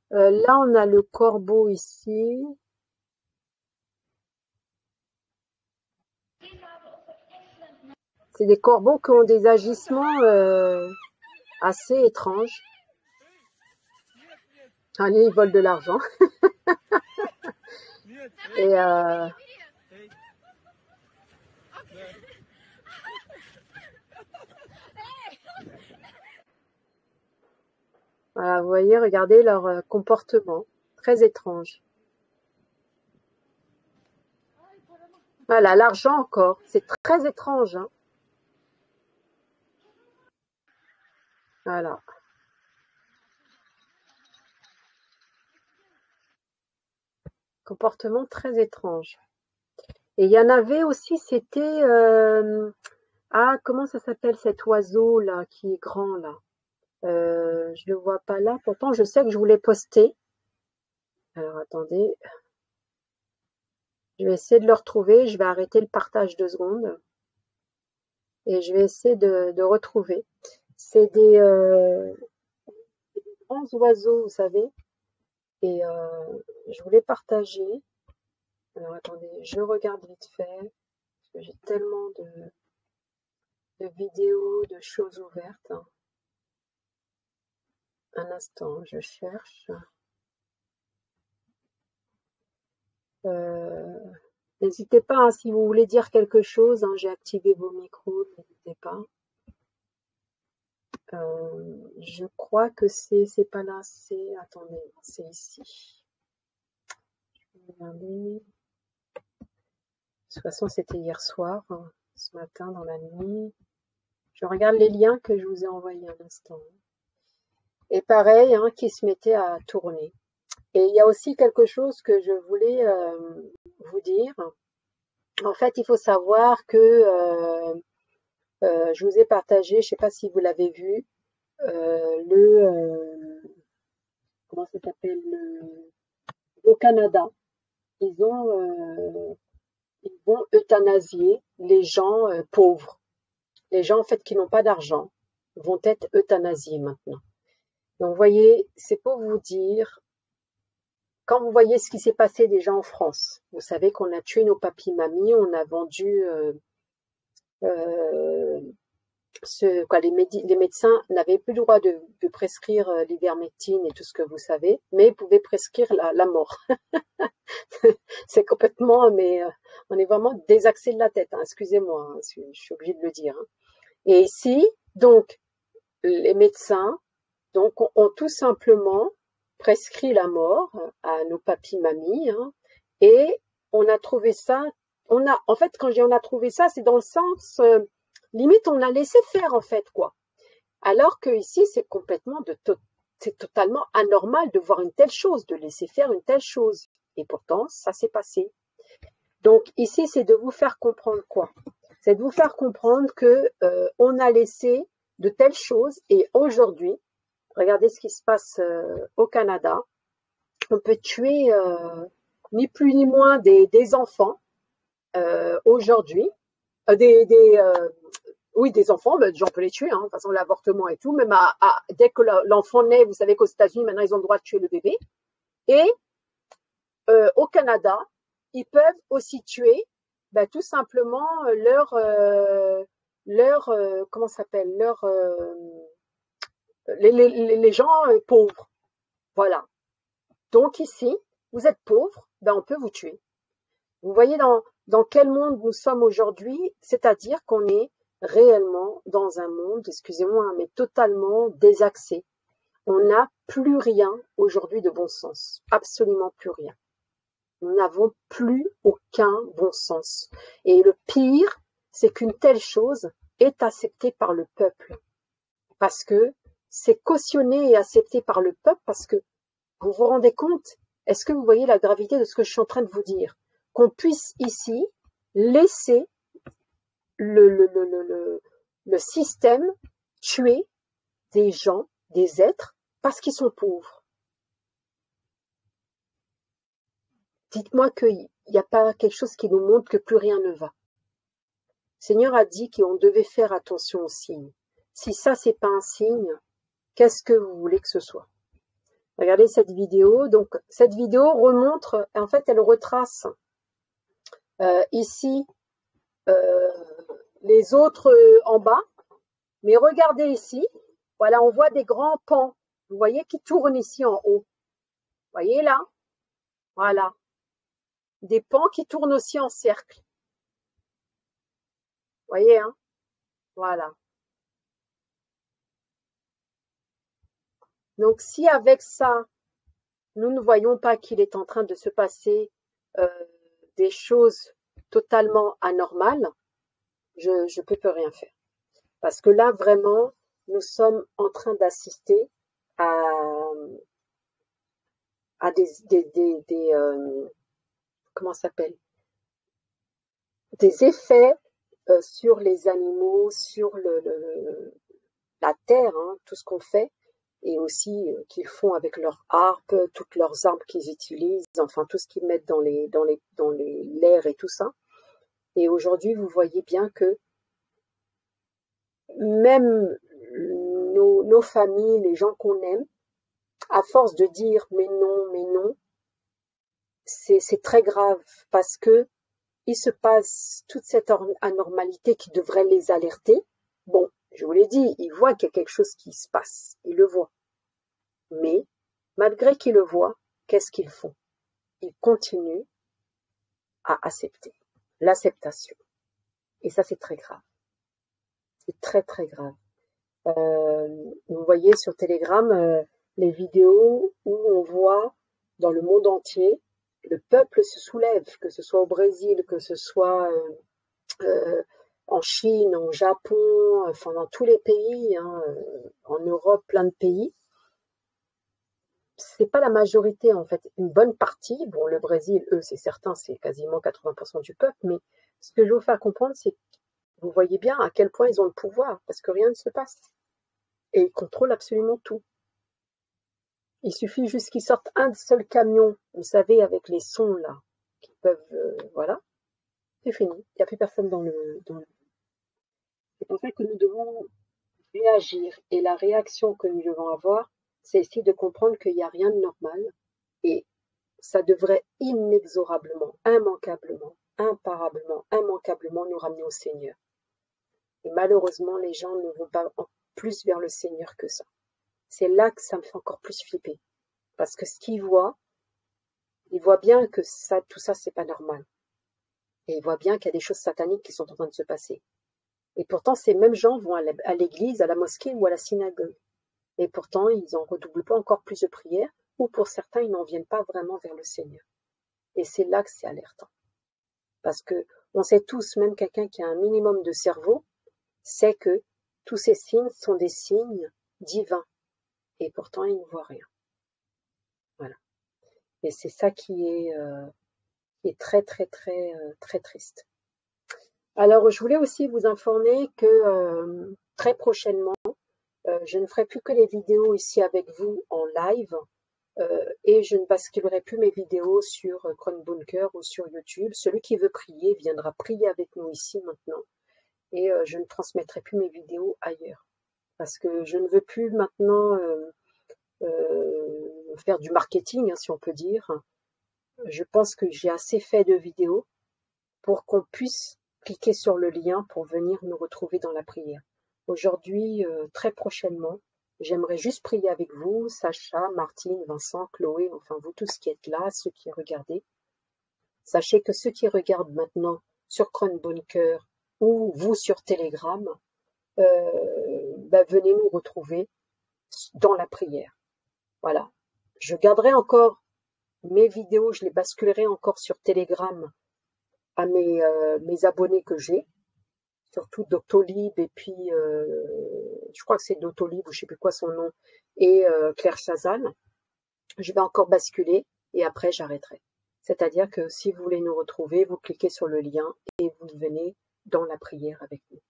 Là, on a le corbeau ici. C'est des corbeaux qui ont des agissements assez étranges. Allez, ils volent de l'argent. Et voilà, vous voyez, regardez leur comportement. Très étrange. Voilà, l'argent encore. C'est très étrange, hein. Voilà. Comportement très étrange. Et il y en avait aussi, c'était comment ça s'appelle cet oiseau là qui est grand là? Je le vois pas là. Pourtant, je sais que je voulais poster. Alors attendez, je vais essayer de le retrouver. Je vais arrêter le partage 2 secondes et je vais essayer de retrouver. C'est des grands oiseaux, vous savez. Et je voulais partager. Alors attendez, je regarde vite fait parce que j'ai tellement de vidéos, de choses ouvertes. Un instant, je cherche. N'hésitez pas, hein, si vous voulez dire quelque chose, hein, j'ai activé vos micros, n'hésitez pas. Je crois que c'est pas là, c'est attendez, c'est ici. Je vais regarder. De toute façon, c'était hier soir, hein, ce matin dans la nuit. Je regarde les liens que je vous ai envoyés à l'instant. Et pareil, hein, qui se mettait à tourner. Et il y a aussi quelque chose que je voulais vous dire. En fait, il faut savoir que je vous ai partagé, je ne sais pas si vous l'avez vu, comment ça s'appelle, au Canada, ils vont euthanasier les gens pauvres. les gens en fait qui n'ont pas d'argent vont être euthanasiés maintenant. Donc vous voyez, c'est pour vous dire, quand vous voyez ce qui s'est passé déjà en France, vous savez qu'on a tué nos papis-mamies, on a vendu les médecins n'avaient plus le droit de prescrire l'ivermectine et tout ce que vous savez, mais ils pouvaient prescrire la mort. C'est complètement, mais on est vraiment désaxé de la tête, hein, excusez-moi, hein, je suis obligée de le dire. Hein. Et ici, donc, les médecins ont tout simplement prescrit la mort à nos papis-mamies, hein, et on a trouvé ça, en fait, quand je dis on a trouvé ça, c'est dans le sens, limite, on a laissé faire, en fait, quoi. Alors que ici, c'est complètement c'est totalement anormal de voir une telle chose, de laisser faire une telle chose. Et pourtant, ça s'est passé. Donc ici, c'est de vous faire comprendre quoi? C'est de vous faire comprendre que on a laissé de telles choses et aujourd'hui, regardez ce qui se passe au Canada. On peut tuer ni plus ni moins des enfants aujourd'hui, oui, des enfants, ben, on peut les tuer, hein, de toute façon l'avortement et tout, même dès que l'enfant naît, vous savez qu'aux États-Unis maintenant ils ont le droit de tuer le bébé. Et au Canada, ils peuvent aussi tuer ben, tout simplement comment ça s'appelle, les gens pauvres. Voilà. Donc ici, vous êtes pauvre, ben on peut vous tuer. Vous voyez dans quel monde nous sommes aujourd'hui, c'est-à-dire qu'on est réellement dans un monde, excusez-moi, mais totalement désaxé. On n'a plus rien aujourd'hui de bon sens, absolument plus rien. Nous n'avons plus aucun bon sens. Et le pire, c'est qu'une telle chose est acceptée par le peuple. Parce que c'est cautionné et accepté par le peuple parce que vous vous rendez compte, est-ce que vous voyez la gravité de ce que je suis en train de vous dire? Qu'on puisse ici laisser le système tuer des gens, des êtres, parce qu'ils sont pauvres. Dites-moi qu'il n'y a pas quelque chose qui nous montre que plus rien ne va. Le Seigneur a dit qu'on devait faire attention aux signes. Si ça, c'est pas un signe, qu'est-ce que vous voulez que ce soit? Regardez cette vidéo. Donc, cette vidéo remontre, en fait, elle retrace ici les autres en bas. Mais regardez ici, voilà, on voit des grands pans. Vous voyez qui tournent ici en haut. Vous voyez là? Voilà. Des pans qui tournent aussi en cercle. Vous voyez, hein? Voilà. Donc, si avec ça, nous ne voyons pas qu'il est en train de se passer des choses totalement anormales, je peux plus rien faire. Parce que là, vraiment, nous sommes en train d'assister à comment ça s'appelle? Des effets sur les animaux, sur la terre, hein, tout ce qu'on fait, et aussi qu'ils font avec leurs harpes, toutes leurs armes qu'ils utilisent, enfin tout ce qu'ils mettent dans l'air et tout ça. Et aujourd'hui, vous voyez bien que même nos familles, les gens qu'on aime, à force de dire mais non, c'est très grave parce que il se passe toute cette anormalité qui devrait les alerter. Bon, je vous l'ai dit, ils voient qu'il y a quelque chose qui se passe, ils le voient. Mais malgré qu'ils le voient, qu'est-ce qu'ils font? Ils continuent à accepter, l'acceptation. Et ça, c'est très grave. C'est très, très grave. Vous voyez sur Telegram les vidéos où on voit dans le monde entier, le peuple se soulève, que ce soit au Brésil, que ce soit en Chine, en Japon, enfin dans tous les pays, hein, en Europe, plein de pays. C'est pas la majorité en fait, une bonne partie. Bon, le Brésil, eux, c'est certain, c'est quasiment 80% du peuple, mais ce que je veux vous faire comprendre, c'est que vous voyez bien à quel point ils ont le pouvoir, parce que rien ne se passe. Et ils contrôlent absolument tout. Il suffit juste qu'ils sortent un seul camion, vous savez, avec les sons là, qui peuvent, voilà, c'est fini. Il n'y a plus personne dans le... C'est pour fait que nous devons réagir. Et la réaction que nous devons avoir, c'est essayer de comprendre qu'il n'y a rien de normal. Et ça devrait inexorablement, immanquablement, imparablement, immanquablement nous ramener au Seigneur. Et malheureusement, les gens ne vont pas plus vers le Seigneur que ça. C'est là que ça me fait encore plus flipper. Parce que ce qu'ils voient, ils voient bien que ça, tout ça, c'est pas normal. Et ils voient bien qu'il y a des choses sataniques qui sont en train de se passer. Et pourtant, ces mêmes gens vont à l'église, à la mosquée ou à la synagogue. Et pourtant, ils n'en redoublent pas encore plus de prières, ou pour certains, ils n'en viennent pas vraiment vers le Seigneur. Et c'est là que c'est alertant. Parce que on sait tous, même quelqu'un qui a un minimum de cerveau, sait que tous ces signes sont des signes divins. Et pourtant, ils ne voient rien. Voilà. Et c'est ça qui est très, très, très, très triste. Alors, je voulais aussi vous informer que très prochainement, je ne ferai plus que les vidéos ici avec vous en live et je ne basculerai plus mes vidéos sur Chromebunker ou sur YouTube. Celui qui veut prier viendra prier avec nous ici maintenant et je ne transmettrai plus mes vidéos ailleurs parce que je ne veux plus maintenant faire du marketing, hein, si on peut dire. Je pense que j'ai assez fait de vidéos pour qu'on puisse cliquer sur le lien pour venir nous retrouver dans la prière. Aujourd'hui, très prochainement, j'aimerais juste prier avec vous, Sacha, Martine, Vincent, Chloé, enfin vous tous qui êtes là, ceux qui regardez. Sachez que ceux qui regardent maintenant sur Chromebunker ou vous sur Telegram, venez nous retrouver dans la prière. Voilà. Je garderai encore mes vidéos, je les basculerai encore sur Telegram à mes abonnés que j'ai, surtout Doctolib et puis je crois que c'est Doctolib ou je sais plus quoi son nom et Claire Chazal. Je vais encore basculer et après j'arrêterai. C'est-à-dire que si vous voulez nous retrouver, vous cliquez sur le lien et vous venez dans la prière avec nous.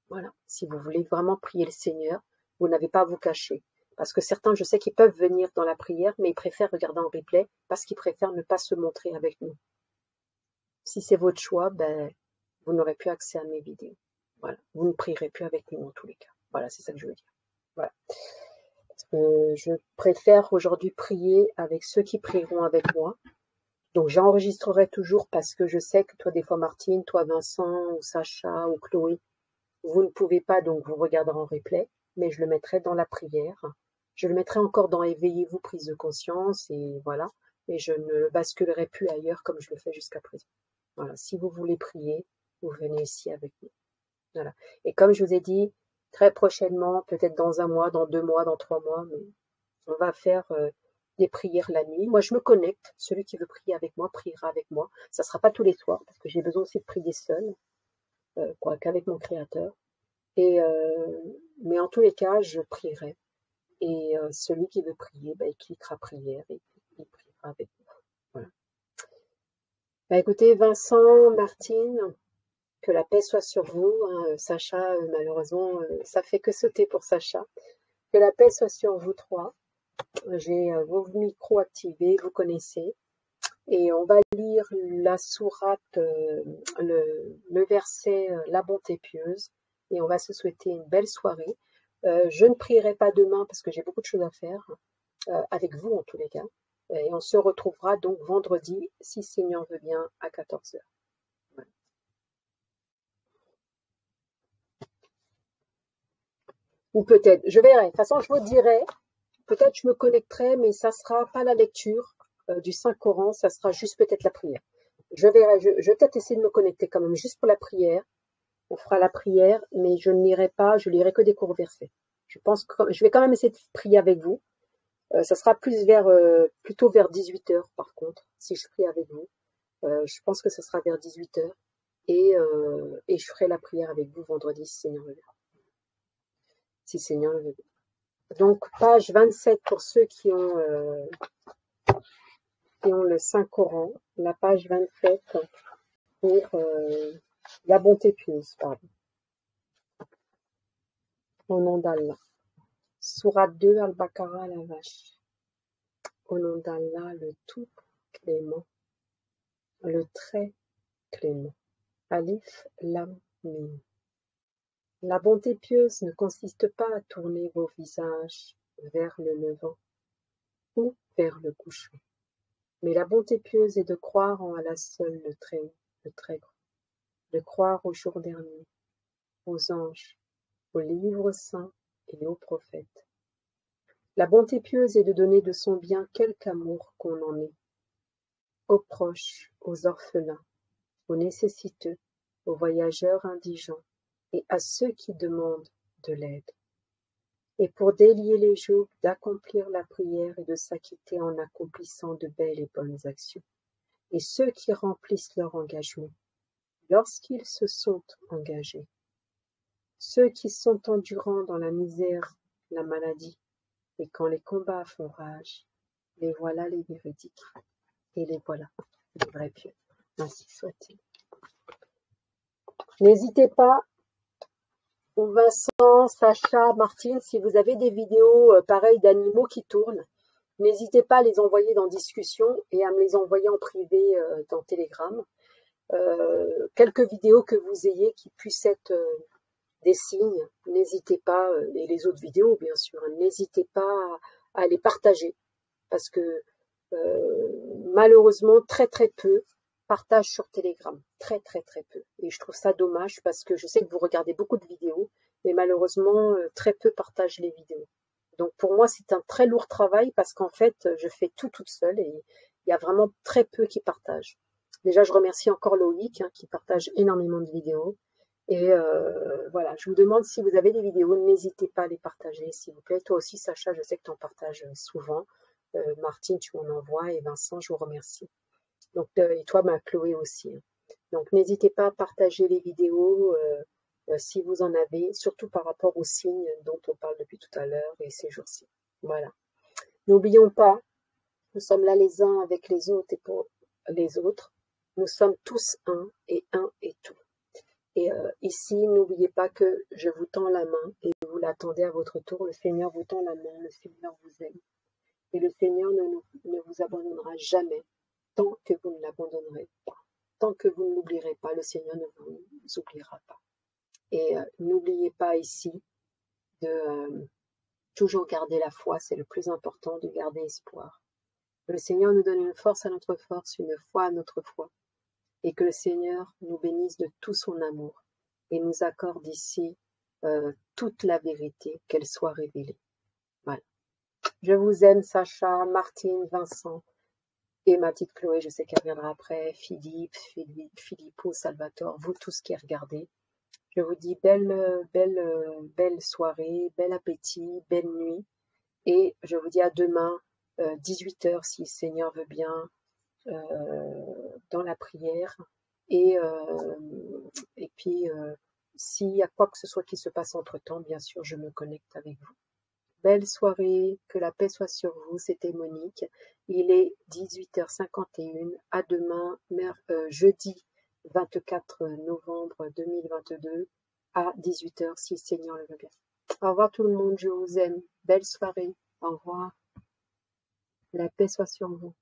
Voilà. Si vous voulez vraiment prier le Seigneur, vous n'avez pas à vous cacher. Parce que certains, je sais qu'ils peuvent venir dans la prière, mais ils préfèrent regarder en replay parce qu'ils préfèrent ne pas se montrer avec nous. Si c'est votre choix, vous n'aurez plus accès à mes vidéos. Voilà. Vous ne prierez plus avec nous en tous les cas. Voilà, c'est ça que je veux dire. Voilà. Parce que je préfère aujourd'hui prier avec ceux qui prieront avec moi. Donc j'enregistrerai toujours parce que je sais que toi, des fois Martine, toi Vincent, ou Sacha, ou Chloé, vous ne pouvez pas, donc vous regarderez en replay, mais je le mettrai dans la prière. Je le mettrai encore dans Éveillez-vous, prise de conscience, et voilà. Et je ne le basculerai plus ailleurs comme je le fais jusqu'à présent. Voilà. Si vous voulez prier, vous venez ici avec nous. Voilà. Et comme je vous ai dit, très prochainement, peut-être dans 1 mois, dans 2 mois, dans 3 mois, mais on va faire des prières la nuit. Moi, je me connecte. Celui qui veut prier avec moi, priera avec moi. Ça sera pas tous les soirs, parce que j'ai besoin aussi de prier seul, qu'avec mon Créateur. Et mais en tous les cas, je prierai. Et celui qui veut prier, il cliquera prière et il priera avec moi. Voilà. Écoutez, Vincent, Martine, que la paix soit sur vous. Hein, Sacha, malheureusement, ça fait que sauter pour Sacha. Que la paix soit sur vous trois. J'ai vos micros activés, vous connaissez. Et on va lire la sourate, le verset La bonté pieuse. Et on va se souhaiter une belle soirée. Je ne prierai pas demain parce que j'ai beaucoup de choses à faire, avec vous en tous les cas. Et on se retrouvera donc vendredi, si le Seigneur veut bien, à 14h. Voilà. Ou peut-être, je verrai. De toute façon, je vous dirai. Peut-être je me connecterai, mais ça sera pas la lecture du Saint-Coran, ça sera juste peut-être la prière. Je verrai, je vais peut-être essayer de me connecter quand même, juste pour la prière. On fera la prière, mais je ne lirai pas, je lirai que des courts versets. Je pense que je vais quand même essayer de prier avec vous. Ça sera plutôt vers 18h par contre, si je prie avec vous. Je pense que ça sera vers 18h et je ferai la prière avec vous vendredi si Seigneur le veut. Si Seigneur le veut. Donc page 27 pour ceux qui ont le Saint-Coran, la page 27 pour la bonté pieuse, pardon. Au nom d'Allah. Sourate 2, Al-Baqarah, la vache. Au nom d'Allah, le tout clément, le très clément. Alif, Lam, Mim. La bonté pieuse ne consiste pas à tourner vos visages vers le levant ou vers le couchant, mais la bonté pieuse est de croire en Allah seul le très haut, le très grand, de croire au jour dernier, aux anges, aux livres saints et aux prophètes. La bonté pieuse est de donner de son bien quelque amour qu'on en ait, aux proches, aux orphelins, aux nécessiteux, aux voyageurs indigents et à ceux qui demandent de l'aide. Et pour délier les jougs, d'accomplir la prière et de s'acquitter en accomplissant de belles et bonnes actions. Et ceux qui remplissent leur engagement, lorsqu'ils se sont engagés. Ceux qui sont endurants dans la misère, la maladie, et quand les combats font rage, les voilà les véridiques, et les voilà les vrais pieux. Ainsi soit-il. N'hésitez pas, Vincent, Sacha, Martine, si vous avez des vidéos pareilles d'animaux qui tournent, n'hésitez pas à les envoyer dans discussion et à me les envoyer en privé dans Telegram. Quelques vidéos que vous ayez qui puissent être des signes, n'hésitez pas, et les autres vidéos bien sûr, n'hésitez pas à les partager parce que malheureusement très peu partagent sur Telegram, très peu, et je trouve ça dommage parce que je sais que vous regardez beaucoup de vidéos, mais malheureusement très peu partagent les vidéos. Donc pour moi c'est un très lourd travail parce qu'en fait je fais tout toute seule et il y a vraiment très peu qui partagent. Déjà je remercie encore Loïc qui partage énormément de vidéos. Et voilà, je vous demande si vous avez des vidéos, n'hésitez pas à les partager, s'il vous plaît. Toi aussi, Sacha, je sais que tu en partages souvent. Martine, tu m'en envoies. Et Vincent, je vous remercie. Donc, et toi, Chloé aussi. Donc, n'hésitez pas à partager les vidéos si vous en avez, surtout par rapport aux signes dont on parle depuis tout à l'heure et ces jours-ci. Voilà. N'oublions pas, nous sommes là les uns avec les autres et pour les autres. Nous sommes tous un et tout. Et ici, n'oubliez pas que je vous tends la main et vous l'attendez à votre tour. Le Seigneur vous tend la main, le Seigneur vous aime. Et le Seigneur ne vous abandonnera jamais tant que vous ne l'abandonnerez pas. Tant que vous ne l'oublierez pas, le Seigneur ne vous oubliera pas. Et n'oubliez pas ici de toujours garder la foi, c'est le plus important, de garder espoir. Que le Seigneur nous donne une force à notre force, une foi à notre foi. Et que le Seigneur nous bénisse de tout son amour et nous accorde ici toute la vérité, qu'elle soit révélée. Voilà. Je vous aime, Sacha, Martine, Vincent et ma petite Chloé, je sais qu'elle reviendra après, Filippo, Salvatore, vous tous qui regardez. Je vous dis belle soirée, bel appétit, belle nuit et je vous dis à demain, 18h si le Seigneur veut bien, dans la prière. Et puis, s'il y a quoi que ce soit qui se passe entre-temps, bien sûr, je me connecte avec vous. Belle soirée, que la paix soit sur vous, c'était Monique. Il est 18h51, à demain, jeudi 24 novembre 2022, à 18h, si le Seigneur le veut bien. Au revoir tout le monde, je vous aime. Belle soirée, au revoir. La paix soit sur vous.